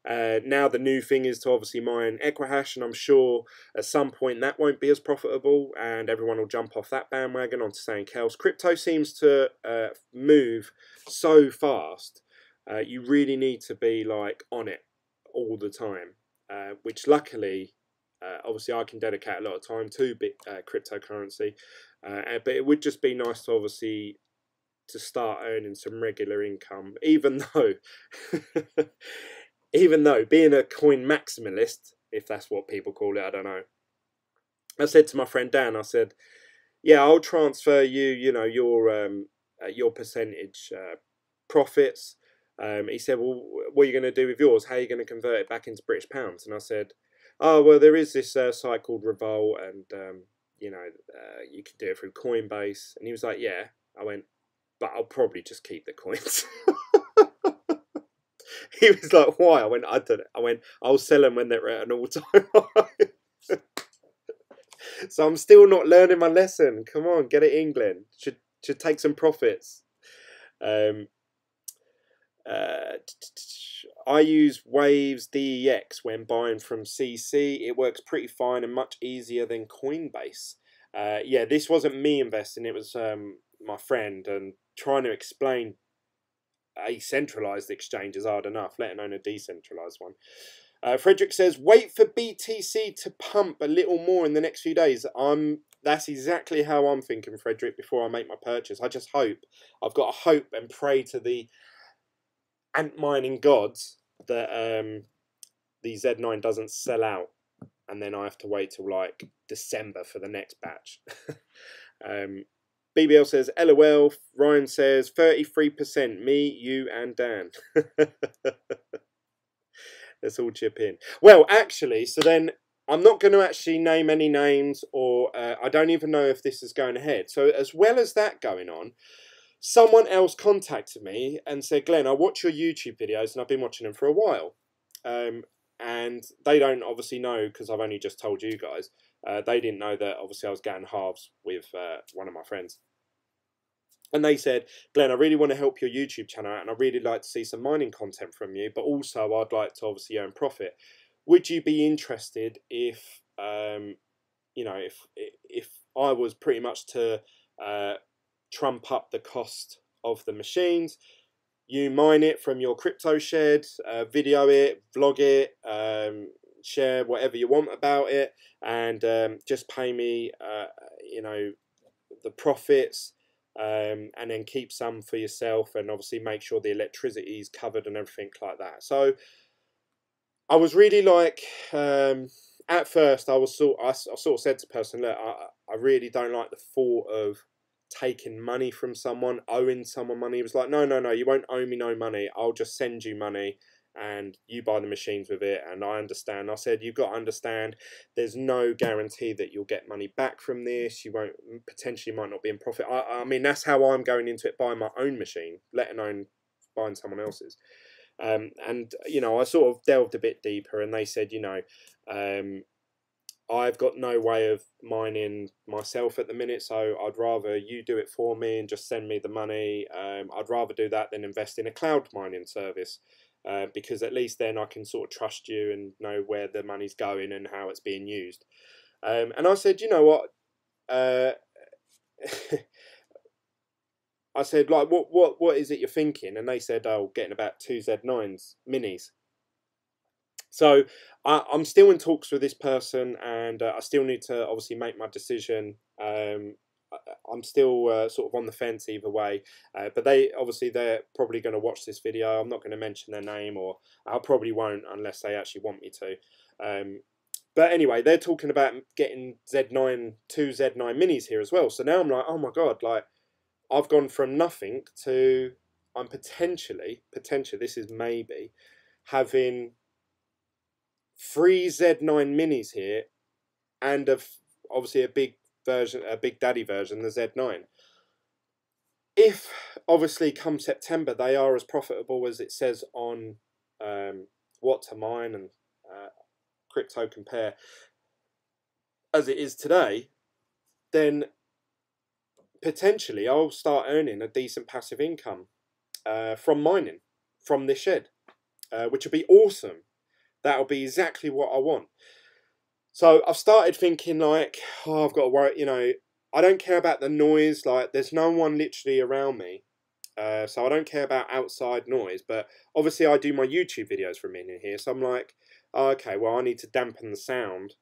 Now the new thing is to obviously mine Equihash, and I'm sure at some point that won't be as profitable, and everyone will jump off that bandwagon onto something else. Crypto seems to move so fast. You really need to be like on it all the time, which luckily, obviously, I can dedicate a lot of time to cryptocurrency. But it would just be nice to obviously to start earning some regular income, even though being a coin maximalist, if that's what people call it, I don't know. I said to my friend Dan, I said, yeah, I'll transfer you, you know, your percentage profits. He said, well, what are you going to do with yours? How are you going to convert it back into British pounds? And I said, oh, well, there is this site called Revolt, and you know, you can do it through Coinbase. And he was like, yeah. I went, but I'll probably just keep the coins. He was like, why? I went, I don't know. I went, I'll sell them when they're at an all-time high. So I'm still not learning my lesson. Come on, get it, England. Should take some profits. I use Waves DEX when buying from CC. It works pretty fine and much easier than Coinbase. Yeah, this wasn't me investing. It was my friend, and trying to explain a centralized exchange is hard enough, let alone a decentralized one. Frederick says, wait for BTC to pump a little more in the next few days. That's exactly how I'm thinking, Frederick, before I make my purchase. I just hope, I've got to hope and pray to the ant mining gods that the Z9 doesn't sell out, and then I have to wait till like December for the next batch. BBL says, LOL. Ryan says, 33%. Me, you, and Dan. Let's all chip in. Well, actually, so then I'm not going to actually name any names, or I don't even know if this is going ahead. So as well as that going on, someone else contacted me and said, Glenn, I watch your YouTube videos, and I've been watching them for a while. And they don't obviously know, because I've only just told you guys. They didn't know that obviously I was getting halves with one of my friends. And they said, Glenn, I really want to help your YouTube channel out, and I'd really like to see some mining content from you, but also I'd like to obviously earn profit. Would you be interested if, you know, if I was pretty much to trump up the cost of the machines, you mine it from your crypto shed, video it, vlog it, share whatever you want about it, and just pay me, you know, the profits, and then keep some for yourself, and obviously make sure the electricity is covered and everything like that. So I was really like, at first I sort of said to the person, look, I really don't like the thought of taking money from someone, owing someone money. He was like, no, no, no, you won't owe me no money. I'll just send you money and you buy the machines with it. And I understand. I said, you've got to understand, there's no guarantee that you'll get money back from this. You won't, potentially might not be in profit. I mean, that's how I'm going into it, buying my own machine, let alone buying someone else's. And, you know, I sort of delved a bit deeper, and they said, you know, I've got no way of mining myself at the minute, so I'd rather you do it for me and just send me the money. I'd rather do that than invest in a cloud mining service, because at least then I can sort of trust you and know where the money's going and how it's being used. And I said, you know what? I said, like, what is it you're thinking? And they said, oh, getting about 2 Z9s minis. So I'm still in talks with this person, and I still need to obviously make my decision. I'm still sort of on the fence either way, but they're probably going to watch this video. I'm not going to mention their name, or I probably won't unless they actually want me to. But anyway, they're talking about getting Z9, 2 Z9 minis here as well. So now I'm like, oh my God, like I've gone from nothing to, I'm potentially, this is maybe, having 3 Z9 minis here, and obviously a big version, a big daddy version, the Z9. If obviously come September they are as profitable as it says on what to mine and crypto compare as it is today, then potentially I'll start earning a decent passive income from mining from this shed, which would be awesome. That'll be exactly what I want. So I've started thinking like, oh, I've got to worry, you know, I don't care about the noise, like there's no one literally around me. So I don't care about outside noise, but obviously I do my YouTube videos from in here. So I'm like, oh, okay, well I need to dampen the sound.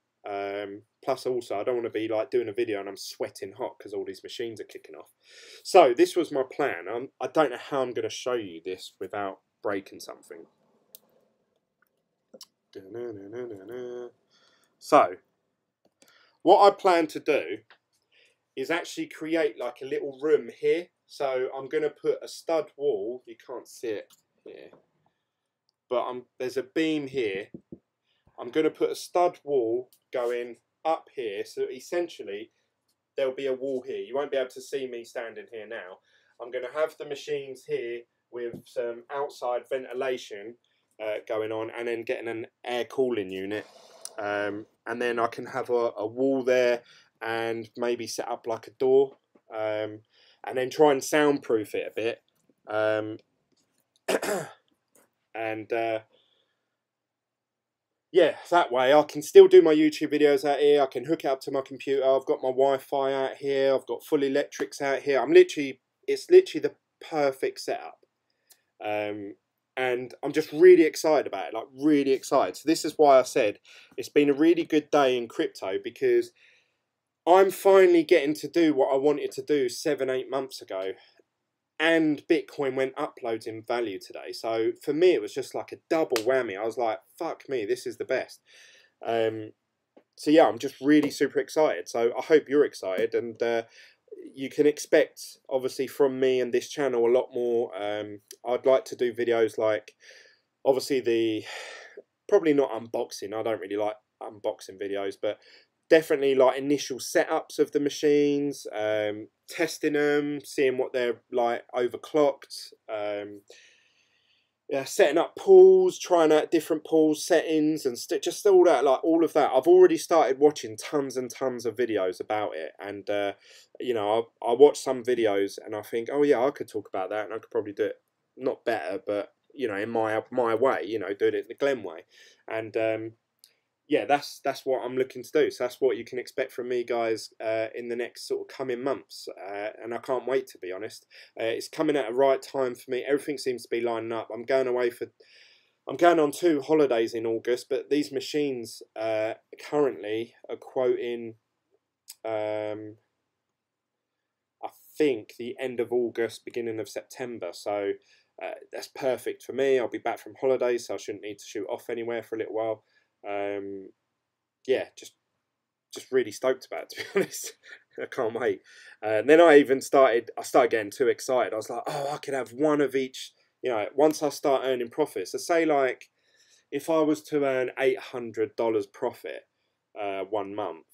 Plus also I don't want to be like doing a video and I'm sweating hot because all these machines are kicking off. So this was my plan. I don't know how I'm going to show you this without breaking something. So what I plan to do is actually create like a little room here. So I'm going to put a stud wall. You can't see it here, but there's a beam here. I'm going to put a stud wall going up here. So essentially there'll be a wall here. You won't be able to see me standing here now. I'm going to have the machines here with some outside ventilation going on, and then getting an air cooling unit. And then I can have a wall there and maybe set up like a door, and then try and soundproof it a bit. And yeah, that way I can still do my YouTube videos out here. I can hook it up to my computer. I've got my Wi-Fi out here. I've got full electrics out here. It's literally the perfect setup. And I'm just really excited about it, like really excited. So this is why I said it's been a really good day in crypto, because I'm finally getting to do what I wanted to do 7-8 months ago. And Bitcoin went up loads in value today. So for me, it was just like a double whammy. I was like, fuck me, this is the best. So yeah, I'm just really super excited. So I hope you're excited. And you can expect, obviously, from me and this channel a lot more. I'd like to do videos like, obviously, probably not unboxing. I don't really like unboxing videos, but definitely like initial setups of the machines, testing them, seeing what they're like overclocked, yeah, setting up pools, trying out different pool settings, and just all that, like all of that. I've already started watching tons and tons of videos about it, and you know, I watch some videos and I think, oh yeah, I could talk about that, and I could probably do it not better, but you know, in my way, you know, do it the Glen way, and yeah, that's what I'm looking to do. So that's what you can expect from me, guys, in the next sort of coming months. And I can't wait, to be honest. It's coming at a right time for me. Everything seems to be lining up. I'm going on 2 holidays in August, but these machines currently are quoting, I think, the end of August, beginning of September. So that's perfect for me. I'll be back from holidays, so I shouldn't need to shoot off anywhere for a little while. Yeah, just really stoked about it, to be honest. I can't wait. And then I started getting too excited. I was like, oh, I could have one of each. You know, once I start earning profits, so say like if I was to earn $800 profit 1 month,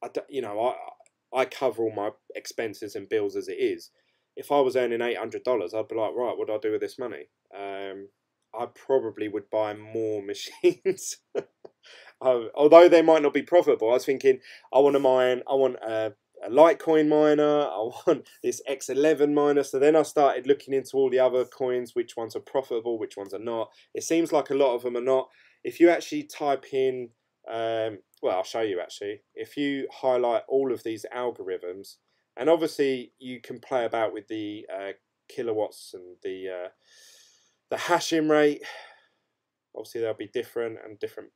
I cover all my expenses and bills as it is. If I was earning $800, I'd be like, right, what do I do with this money? I probably would buy more machines. Although they might not be profitable, I was thinking I want a Litecoin miner, I want this X11 miner. So then I started looking into all the other coins, which ones are profitable, which ones are not. It seems like a lot of them are not. If you actually type in, well, I'll show you actually. If you highlight all of these algorithms, and obviously you can play about with the kilowatts and the hashing rate. Obviously they'll be different and different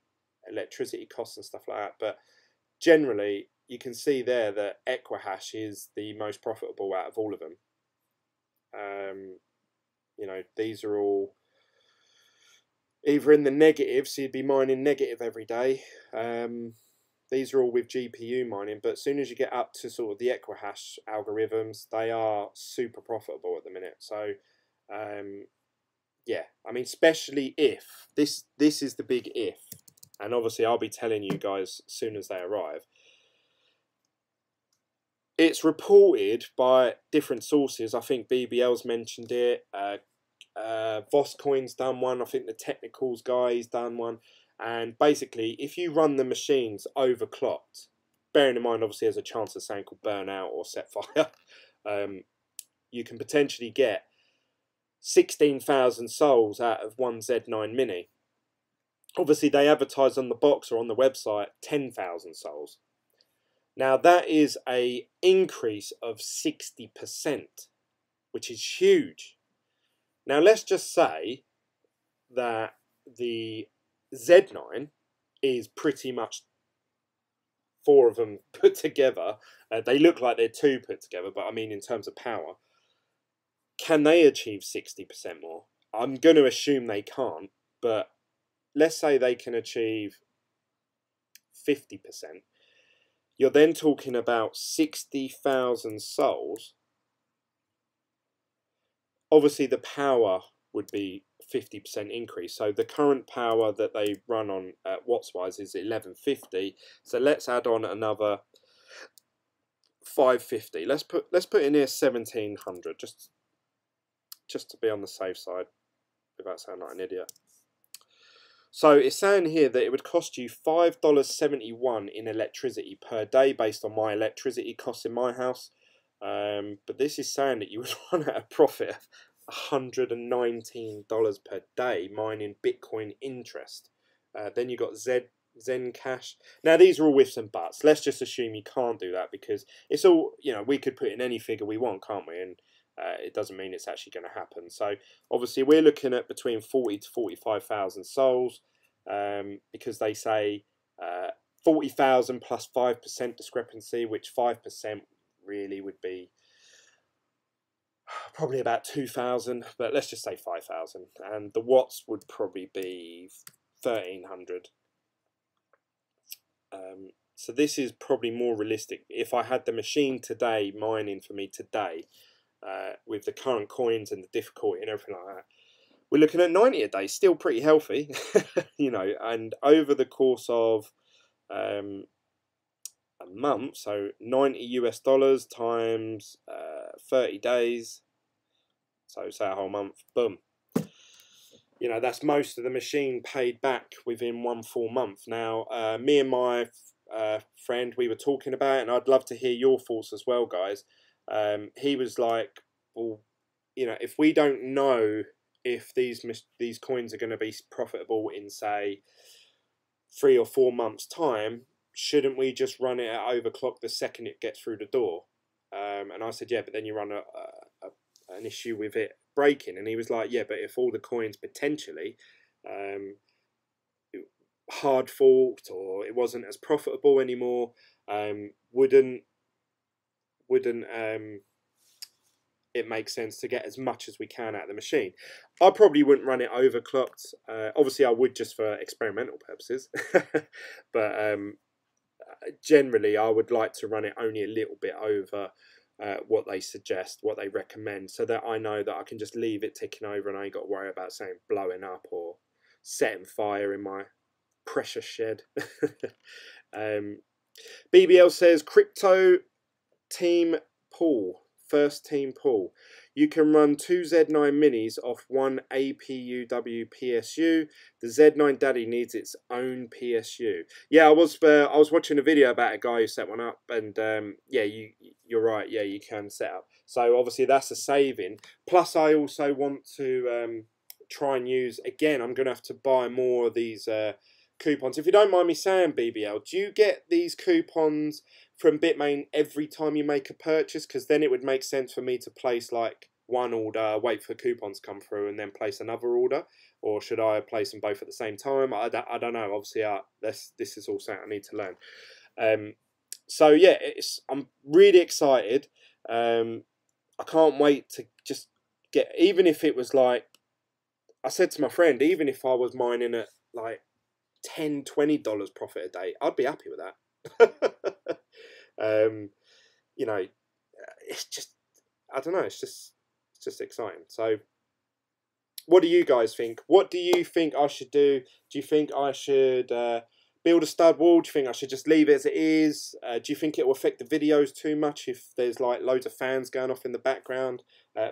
electricity costs and stuff like that, but generally you can see there that Equihash is the most profitable out of all of them. You know, these are all either in the negative, so you'd be mining negative every day. These are all with GPU mining, but as soon as you get up to sort of the Equihash algorithms, they are super profitable at the minute. So yeah, I mean, especially if this is the big if, and obviously I'll be telling you guys as soon as they arrive. It's reported by different sources. I think BBL's mentioned it. Voscoin's done one. I think the technicals guy's done one. And basically, if you run the machines overclocked, bearing in mind obviously there's a chance of something called burnout or set fire, you can potentially get 16,000 souls out of one Z9 Mini. Obviously, they advertise on the box or on the website 10,000 souls. Now, that is a increase of 60%, which is huge. Now, let's just say that the Z9 is pretty much 4 of them put together. They look like they're 2 put together, but I mean in terms of power. Can they achieve 60% more? I'm going to assume they can't, but let's say they can achieve 50%. You're then talking about 60,000 souls. Obviously, the power would be 50% increase. So the current power that they run on watts-wise is 1150. So let's add on another 550. Let's put in here 1700, just to be on the safe side, without sounding like an idiot. So it's saying here that it would cost you $5.71 in electricity per day based on my electricity costs in my house. But this is saying that you would run at a profit of $119 per day mining Bitcoin interest. Then you got Zen Cash. Now these are all ifs and buts. Let's just assume you can't do that because it's all, you know, we could put in any figure we want, can't we? And it doesn't mean it's actually going to happen. So obviously we're looking at between 40 to 45,000 souls, because they say 40,000 plus 5% discrepancy, which 5% really would be probably about 2,000, but let's just say 5,000, and the watts would probably be 1,300. So this is probably more realistic. If I had the machine today mining for me today, with the current coins and the difficulty and everything like that, we're looking at 90 a day, still pretty healthy, you know, and over the course of a month, so 90 US dollars times 30 days, so say a whole month, boom. You know, that's most of the machine paid back within 1 full month. Now, me and my friend, we were talking about it, and I'd love to hear your thoughts as well, guys. He was like, well, you know, if we don't know if these coins are going to be profitable in, say, 3 or 4 months' time, shouldn't we just run it at overclock the second it gets through the door? And I said, yeah, but then you run an issue with it breaking. And he was like, yeah, but if all the coins potentially hard fault or it wasn't as profitable anymore, wouldn't it makes sense to get as much as we can out of the machine? I probably wouldn't run it overclocked. Obviously, I would just for experimental purposes, but generally, I would like to run it only a little bit over what they suggest, what they recommend, so that I know that I can just leave it ticking over and I ain't got to worry about something blowing up or setting fire in my precious shed. BBL says crypto team pool. First team pool. You can run 2 Z9 minis off one APUW PSU. The Z9 Daddy needs its own PSU. Yeah, I was watching a video about a guy who set one up, and yeah, you're right. Yeah, you can set up. So obviously that's a saving. Plus, I also want to try and use again. I'm going to have to buy more of these coupons. If you don't mind me saying, BBL, do you get these coupons from Bitmain every time you make a purchase? Because then it would make sense for me to place like one order, wait for coupons to come through, and then place another order. Or should I place them both at the same time? I don't know. Obviously, this is all something I need to learn. So yeah, I'm really excited. I can't wait to just get, even if it was like, I said to my friend, even if I was mining at like $10, $20 profit a day, I'd be happy with that. You know, it's just, I don't know, it's just exciting. So what do you guys think? What do you think I should do? Do you think I should build a stud wall? Do you think I should just leave it as it is? Do you think it will affect the videos too much if there's like loads of fans going off in the background?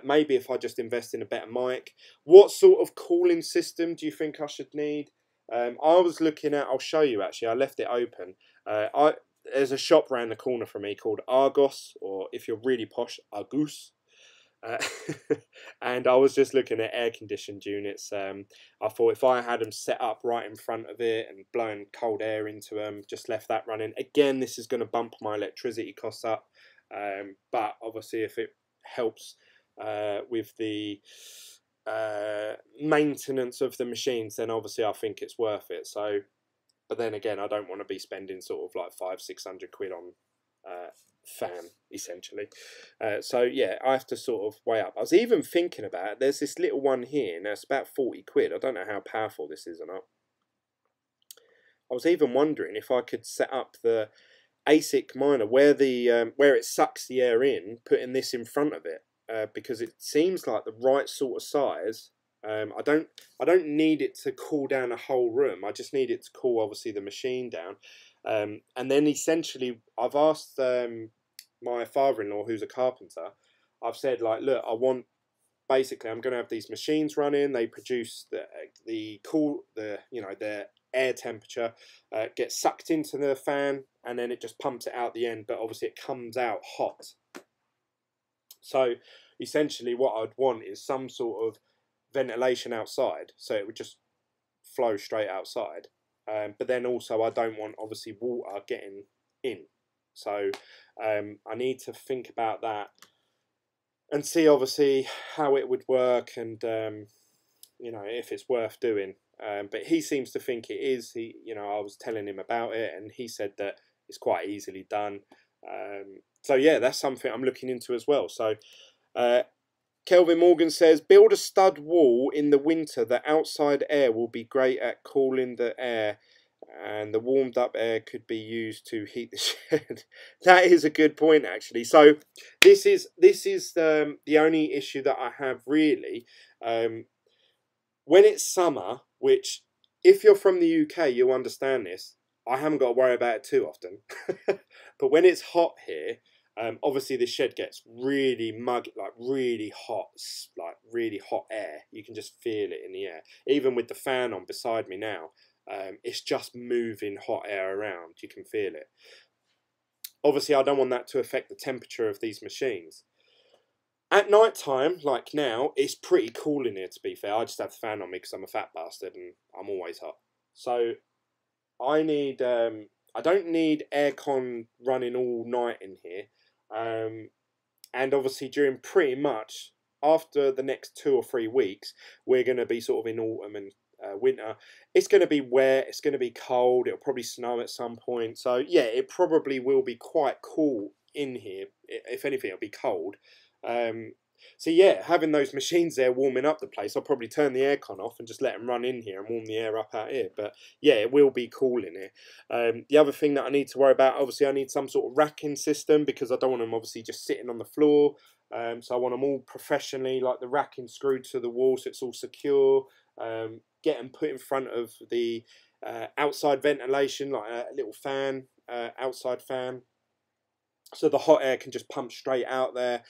Maybe if I just invest in a better mic. What sort of cooling system do you think I should need? I was looking at, I'll show you actually, I left it open. There's a shop around the corner from me called Argos, or if you're really posh, Argus. And I was just looking at air conditioned units. I thought if I had them set up right in front of it and blowing cold air into them, just left that running. Again, this is going to bump my electricity costs up, but obviously if it helps with the maintenance of the machines, then obviously I think it's worth it. So, but then again, I don't want to be spending sort of like 500-600 quid on fan essentially. So yeah, I have to sort of weigh up. I was even thinking about, there's this little one here, and it's about 40 quid. I don't know how powerful this is or not. I was even wondering if I could set up the ASIC miner where the where it sucks the air in, putting this in front of it, because it seems like the right sort of size. I don't need it to cool down a whole room. I just need it to cool obviously the machine down. And then essentially I've asked my father-in-law, who's a carpenter, I've said like, look, basically I'm going to have these machines running. They produce the air temperature gets sucked into the fan, and then it just pumps it out the end, but obviously it comes out hot. So essentially what I'd want is some sort of ventilation outside, so it would just flow straight outside. But then also I don't want obviously water getting in. So I need to think about that and see obviously how it would work, and if it's worth doing. But he seems to think it is. I was telling him about it, and he said that it's quite easily done. So yeah, that's something I'm looking into as well. So Kelvin Morgan says, build a stud wall in the winter. The outside air will be great at cooling the air, and the warmed up air could be used to heat the shed. That is a good point, actually. So this is the only issue that I have really. When it's summer, which if you're from the UK, you'll understand this. I haven't got to worry about it too often. But when it's hot here, obviously the shed gets really muggy, like really hot air. You can just feel it in the air. Even with the fan on beside me now, it's just moving hot air around. You can feel it. Obviously, I don't want that to affect the temperature of these machines. At night time, like now, it's pretty cool in here, to be fair. I just have the fan on me because I'm a fat bastard and I'm always hot. So I need I don't need aircon running all night in here, and obviously during pretty much after the next 2 or 3 weeks, we're going to be sort of in autumn and winter. It's going to be wet, it's going to be cold, it'll probably snow at some point. So yeah, it probably will be quite cool in here. If anything, it'll be cold. So yeah, having those machines there warming up the place, I'll probably turn the aircon off and just let them run in here and warm the air up out here. But yeah, it will be cool in here. The other thing that I need to worry about, obviously I need some sort of racking system, because I don't want them obviously just sitting on the floor. So I want them all professionally, like the racking screwed to the wall so it's all secure. Get them put in front of the outside ventilation, like a little fan, outside fan, so the hot air can just pump straight out there.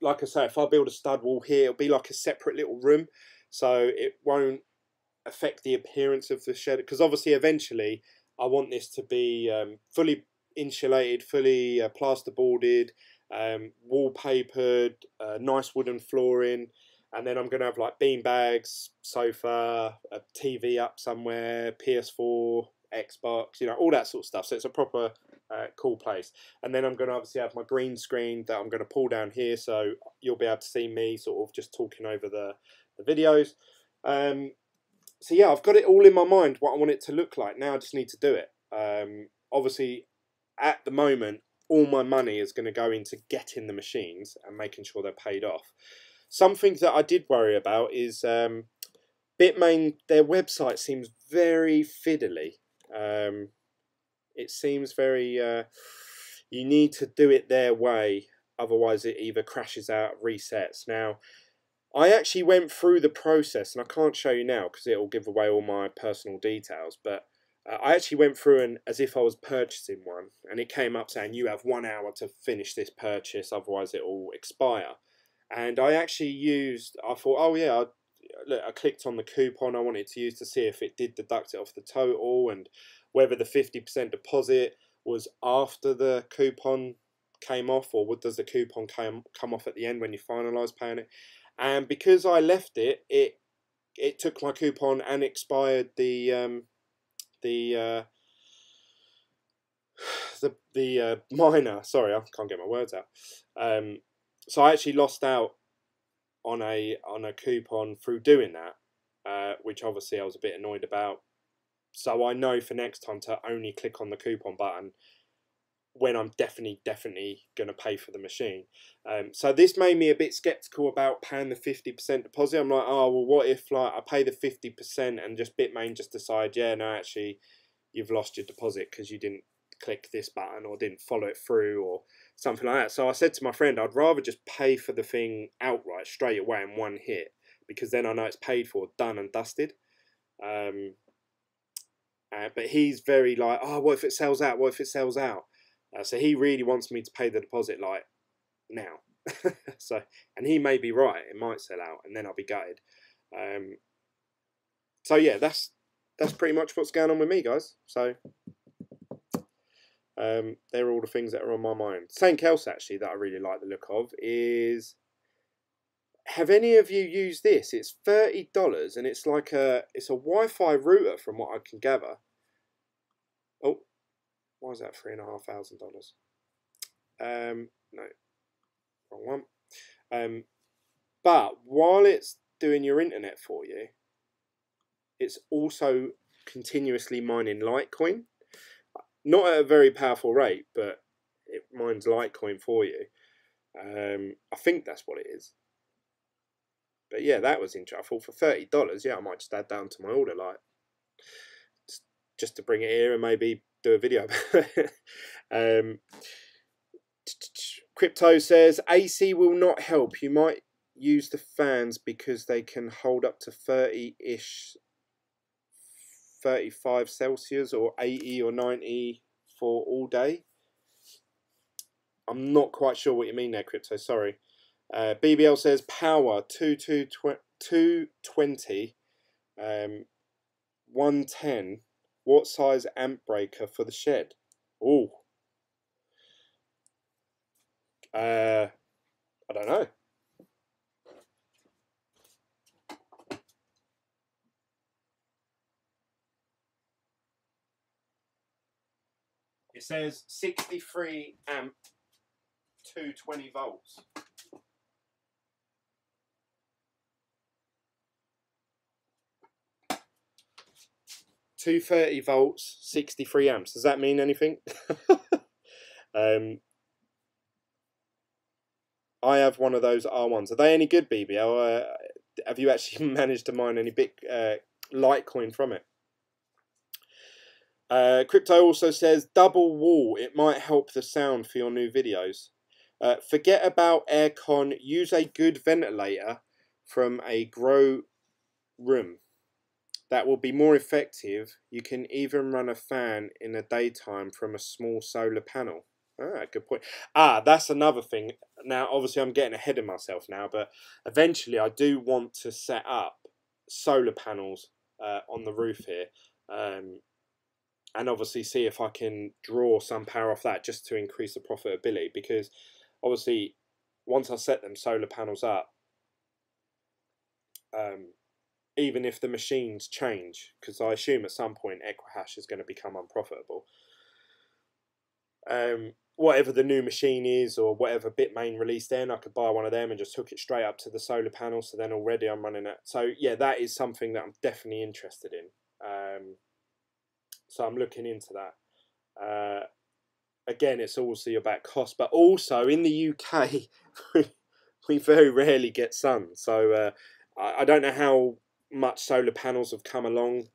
Like I say, if I build a stud wall here, it'll be like a separate little room, so it won't affect the appearance of the shed, because obviously eventually I want this to be fully insulated, fully plasterboarded, wallpapered, nice wooden flooring, and then I'm going to have like bean bags, sofa, a TV up somewhere, PS4, Xbox, you know, all that sort of stuff. So it's a proper cool place. And then I'm going to obviously have my green screen that I'm going to pull down here, so you'll be able to see me sort of just talking over the videos. So yeah, I've got it all in my mind what I want it to look like. Now I just need to do it. Obviously, at the moment, all my money is going to go into getting the machines and making sure they're paid off. Something that I did worry about is Bitmain, their website seems very fiddly. It seems very, you need to do it their way, otherwise it either crashes out, resets. Now, I actually went through the process, and I can't show you now because it will give away all my personal details, but I actually went through and as if I was purchasing one, and it came up saying you have 1 hour to finish this purchase, otherwise it will expire. And I actually used, I thought, oh yeah, I clicked on the coupon I wanted to use to see if it did deduct it off the total, and whether the 50% deposit was after the coupon came off, or does the coupon come off at the end when you finalise paying it. And because I left it, it took my coupon and expired the minor. Sorry, I can't get my words out. So I actually lost out on a coupon through doing that, which obviously I was a bit annoyed about. So I know for next time to only click on the coupon button when I'm definitely going to pay for the machine. So this made me a bit skeptical about paying the 50% deposit. I'm like, oh well, what if like I pay the 50% and just Bitmain just decide, yeah, no, actually you've lost your deposit because you didn't click this button or didn't follow it through or something like that. So I said to my friend, I'd rather just pay for the thing outright straight away in one hit, because then I know it's paid for, done and dusted. But he's very like, oh, what if it sells out? What if it sells out? So he really wants me to pay the deposit like now. So, and he may be right, it might sell out and then I'll be gutted. So yeah, that's pretty much what's going on with me, guys. So they're all the things that are on my mind. Something else actually that I really like the look of is, have any of you used this? It's $30 and it's like it's a Wi-Fi router from what I can gather. Oh, why is that $3,500? No, wrong one. But while it's doing your internet for you, it's also continuously mining Litecoin. Not at a very powerful rate, but it mines Litecoin for you. I think that's what it is. But yeah, that was interesting. I thought for $30, yeah, I might just add that onto my order, like just to bring it here and maybe do a video about it. Crypto says AC will not help. You might use the fans because they can hold up to 30-ish, 35 Celsius or 80 or 90 for all day. I'm not quite sure what you mean there, Crypto, sorry. BBL says power 220, 110. What size amp breaker for the shed? Oh, I don't know. It says 63 amp, 220 volts. 230 volts, 63 amps. Does that mean anything? I have one of those R1s. Are they any good, BBL? Have you actually managed to mine any big Litecoin from it? Crypto also says double wall. It might help the sound for your new videos. Forget about aircon. Use a good ventilator from a grow room. That will be more effective. You can even run a fan in the daytime from a small solar panel. Ah, good point. Ah, that's another thing. Now, obviously, I'm getting ahead of myself now, but eventually I do want to set up solar panels on the roof here. And obviously see if I can draw some power off that just to increase the profitability. Because obviously, once I set them solar panels up, even if the machines change, because I assume at some point Equihash is going to become unprofitable. Whatever the new machine is, or whatever Bitmain released then, I could buy one of them and just hook it straight up to the solar panel. So then already I'm running it. So yeah, that is something that I'm definitely interested in. So I'm looking into that. Again, it's also about cost, but also in the UK, we very rarely get sun. So I don't know how much solar panels have come along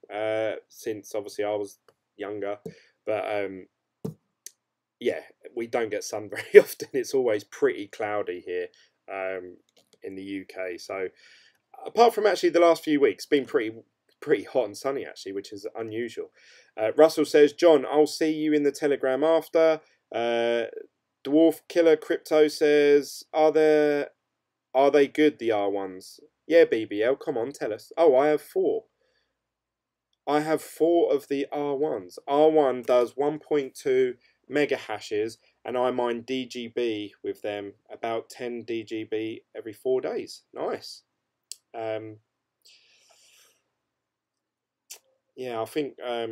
since obviously I was younger, but yeah, we don't get sun very often. It's always pretty cloudy here in the UK. So apart from actually the last few weeks, it's been pretty hot and sunny actually, which is unusual. Russell says, John, I'll see you in the Telegram after. Dwarf Killer Crypto says, are they good, the R1s? Yeah, BBL, come on, tell us. Oh, I have 4. I have 4 of the R1s. R1 does 1.2 mega hashes, and I mine DGB with them, about 10 DGB every 4 days. Nice. Yeah, I think I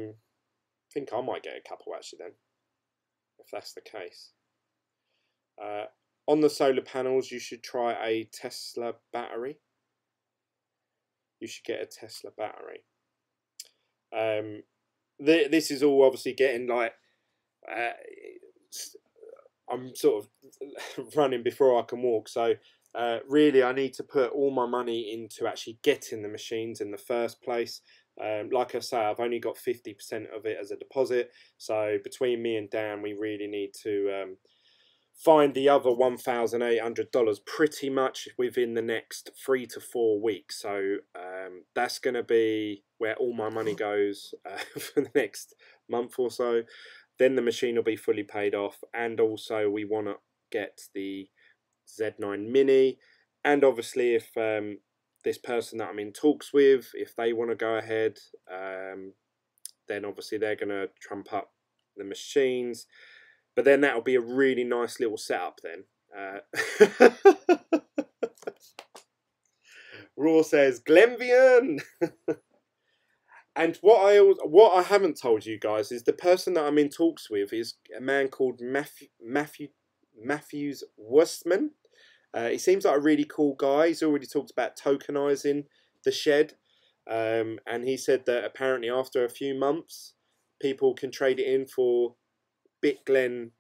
might get a couple actually then, if that's the case. On the solar panels, you should try a Tesla battery. You should get a Tesla battery. This is all obviously getting like I'm sort of running before I can walk, so really I need to put all my money into actually getting the machines in the first place. Like I say, I've only got 50% of it as a deposit, so between me and Dan we really need to find the other $1,800 pretty much within the next 3 to 4 weeks. So that's going to be where all my money goes for the next month or so. Then the machine will be fully paid off, and also we want to get the Z9 Mini. And obviously, if this person that I'm in talks with, if they want to go ahead, then obviously they're going to trump up the machines. But then that'll be a really nice little setup then. Raw says, Glenvian! And what I haven't told you guys is the person that I'm in talks with is a man called Matthews Westman. He seems like a really cool guy. He's already talked about tokenizing the shed. And he said that apparently after a few months, people can trade it in for BitGlen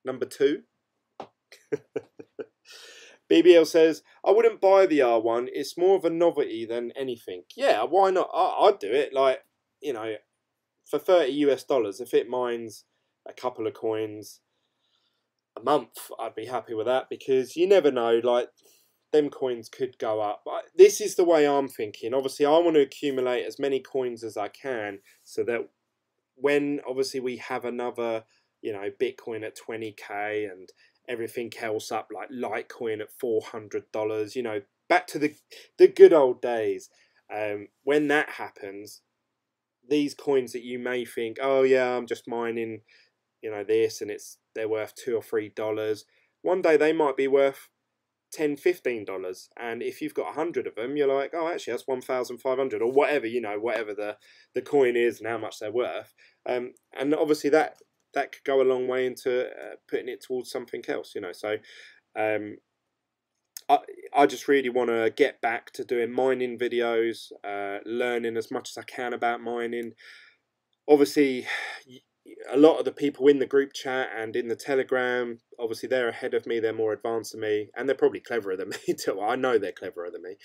number 2. BBL says, I wouldn't buy the R1. It's more of a novelty than anything. Yeah, why not? I'd do it. Like, you know, for $30 US, if it mines a couple of coins a month, I'd be happy with that, because you never know, like, them coins could go up. But this is the way I'm thinking. Obviously, I want to accumulate as many coins as I can, so that when obviously we have another, you know, Bitcoin at 20k and everything else up, like Litecoin at $400, you know, back to the good old days. When that happens, these coins that you may think, oh yeah, I'm just mining, you know, this, and they're worth $2 or $3. One day they might be worth $10, $15, and if you've got 100 of them, you're like, oh, actually that's 1,500 or whatever, you know, whatever the coin is and how much they're worth. And obviously that that could go a long way into putting it towards something else, you know. So I just really want to get back to doing mining videos, learning as much as I can about mining. Obviously, a lot of the people in the group chat and in the Telegram, obviously they're ahead of me, they're more advanced than me, and they're probably cleverer than me too. I know they're cleverer than me.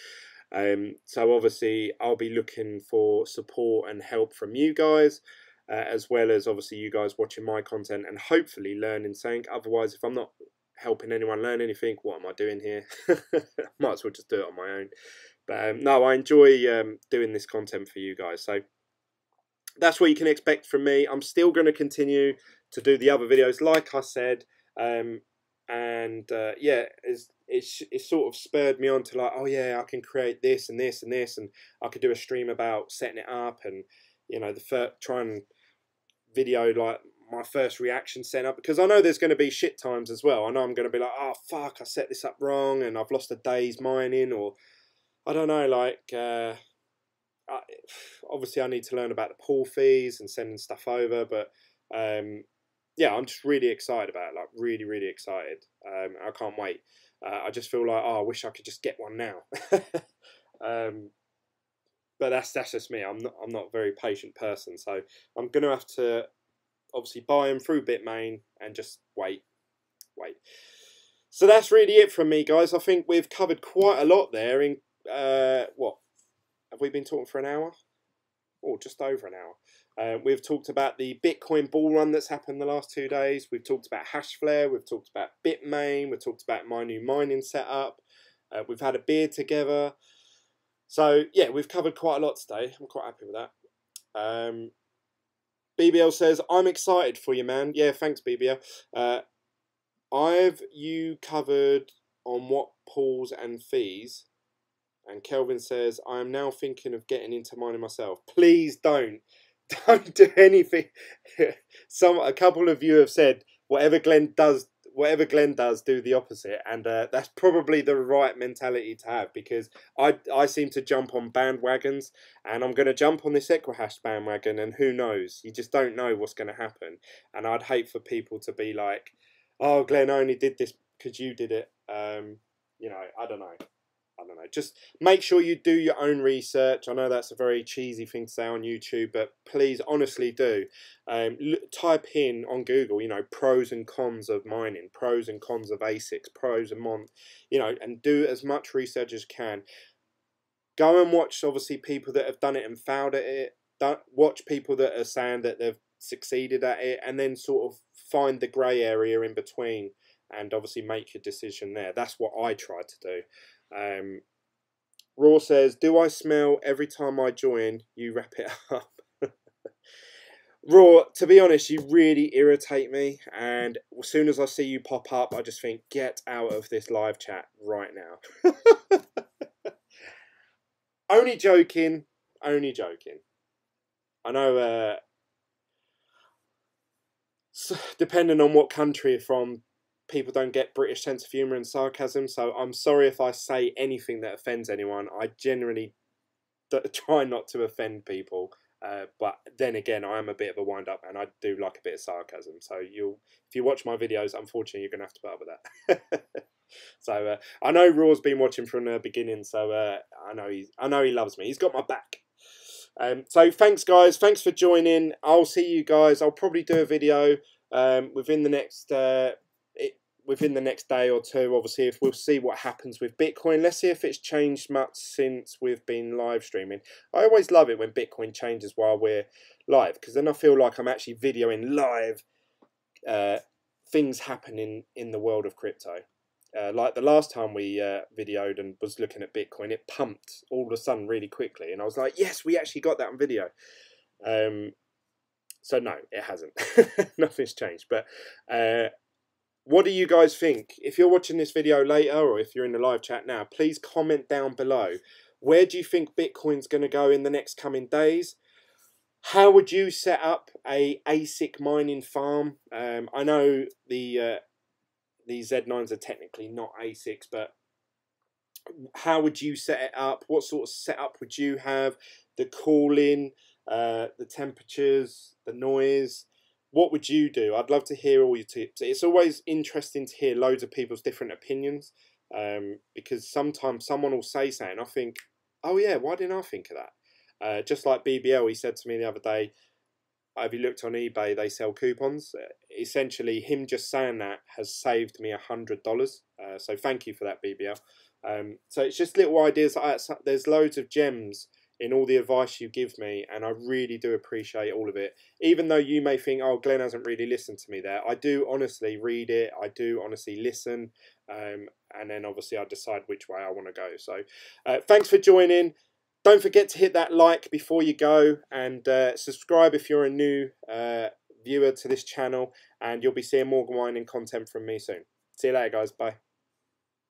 So obviously I'll be looking for support and help from you guys, as well as obviously you guys watching my content and hopefully learning something. Otherwise, if I'm not helping anyone learn anything, what am I doing here? Might as well just do it on my own. But no, I enjoy doing this content for you guys. So that's what you can expect from me. I'm still going to continue to do the other videos, like I said, yeah, it's sort of spurred me on to like, oh yeah, I can create this and this and this, and I could do a stream about setting it up, and you know, try and video like my first reaction setup, because I know there's going to be shit times as well. I know I'm going to be like, oh fuck, I set this up wrong and I've lost a day's mining, or I don't know, like obviously I need to learn about the pool fees and sending stuff over, but yeah, I'm just really excited about it, like really excited. I can't wait. I just feel like, oh, I wish I could just get one now. But that's just me. I'm not a very patient person, so I'm gonna have to obviously buy them through Bitmain and just wait. So that's really it from me, guys. I think we've covered quite a lot there. In what have we been talking for, an hour? Or just over an hour. We've talked about the Bitcoin bull run that's happened the last 2 days. We've talked about Hashflare. We've talked about Bitmain. We've talked about my new mining setup. We've had a beer together. So yeah, we've covered quite a lot today. I'm quite happy with that. BBL says, I'm excited for you, man. Yeah, thanks, BBL. You covered on what pools and fees. And Kelvin says, I am now thinking of getting into mining myself. Please don't. Don't do anything. A couple of you have said, whatever Glen does, do the opposite. And that's probably the right mentality to have, because I seem to jump on bandwagons, and I'm going to jump on this Equihash bandwagon, and who knows? You just don't know what's going to happen. And I'd hate for people to be like, oh, Glen, I only did this because you did it. You know, I don't know. Just make sure you do your own research. I know that's a very cheesy thing to say on YouTube, but please, honestly do. Type in on Google, you know, pros and cons of mining, pros and cons of ASICs, pros and you know, and do as much research as you can. Go and watch, obviously, people that have done it and failed at it. Watch people that are saying that they've succeeded at it, and then sort of find the grey area in between, and obviously make your decision there. That's what I try to do. Raw says, do I smell every time I join? You wrap it up. Raw, to be honest, you really irritate me, and as soon as I see you pop up, I just think, get out of this live chat right now. Only joking. I know, depending on what country you're from, people don't get British sense of humour and sarcasm, so I'm sorry if I say anything that offends anyone. I generally try not to offend people, but then again, I am a bit of a wind-up, and I do like a bit of sarcasm, so if you watch my videos, unfortunately, you're going to have to put up with that. So I know Raw's been watching from the beginning, so I know he loves me. He's got my back. So thanks, guys. Thanks for joining. I'll see you guys. I'll probably do a video within the next day or two. Obviously, if we'll see what happens with Bitcoin. Let's see if it's changed much since we've been live streaming. I always love it when Bitcoin changes while we're live, because then I feel like I'm actually videoing live things happening in the world of crypto. Like the last time we videoed and was looking at Bitcoin, it pumped all of a sudden really quickly, and I was like, yes, we actually got that on video. So no, it hasn't. Nothing's changed. But what do you guys think? If you're watching this video later, or if you're in the live chat now, please comment down below. Where do you think Bitcoin's going to go in the next coming days? How would you set up a ASIC mining farm? I know the Z9s are technically not ASICs, but how would you set it up? What sort of setup would you have? The cooling, the temperatures, the noise. what would you do? I'd love to hear all your tips. It's always interesting to hear loads of people's different opinions, because sometimes someone will say something, I think, oh yeah, why didn't I think of that? Just like BBL, he said to me the other day, have you looked on eBay? They sell coupons. Essentially, him just saying that has saved me $100. So thank you for that, BBL. So it's just little ideas like that. There's loads of gems in all the advice you give me, and I really do appreciate all of it. Even though you may think, oh, Glenn hasn't really listened to me there, I do honestly read it. I do honestly listen, and then obviously I decide which way I want to go. So thanks for joining. Don't forget to hit that like before you go, and subscribe if you're a new viewer to this channel, and you'll be seeing more mining content from me soon. See you later, guys. Bye.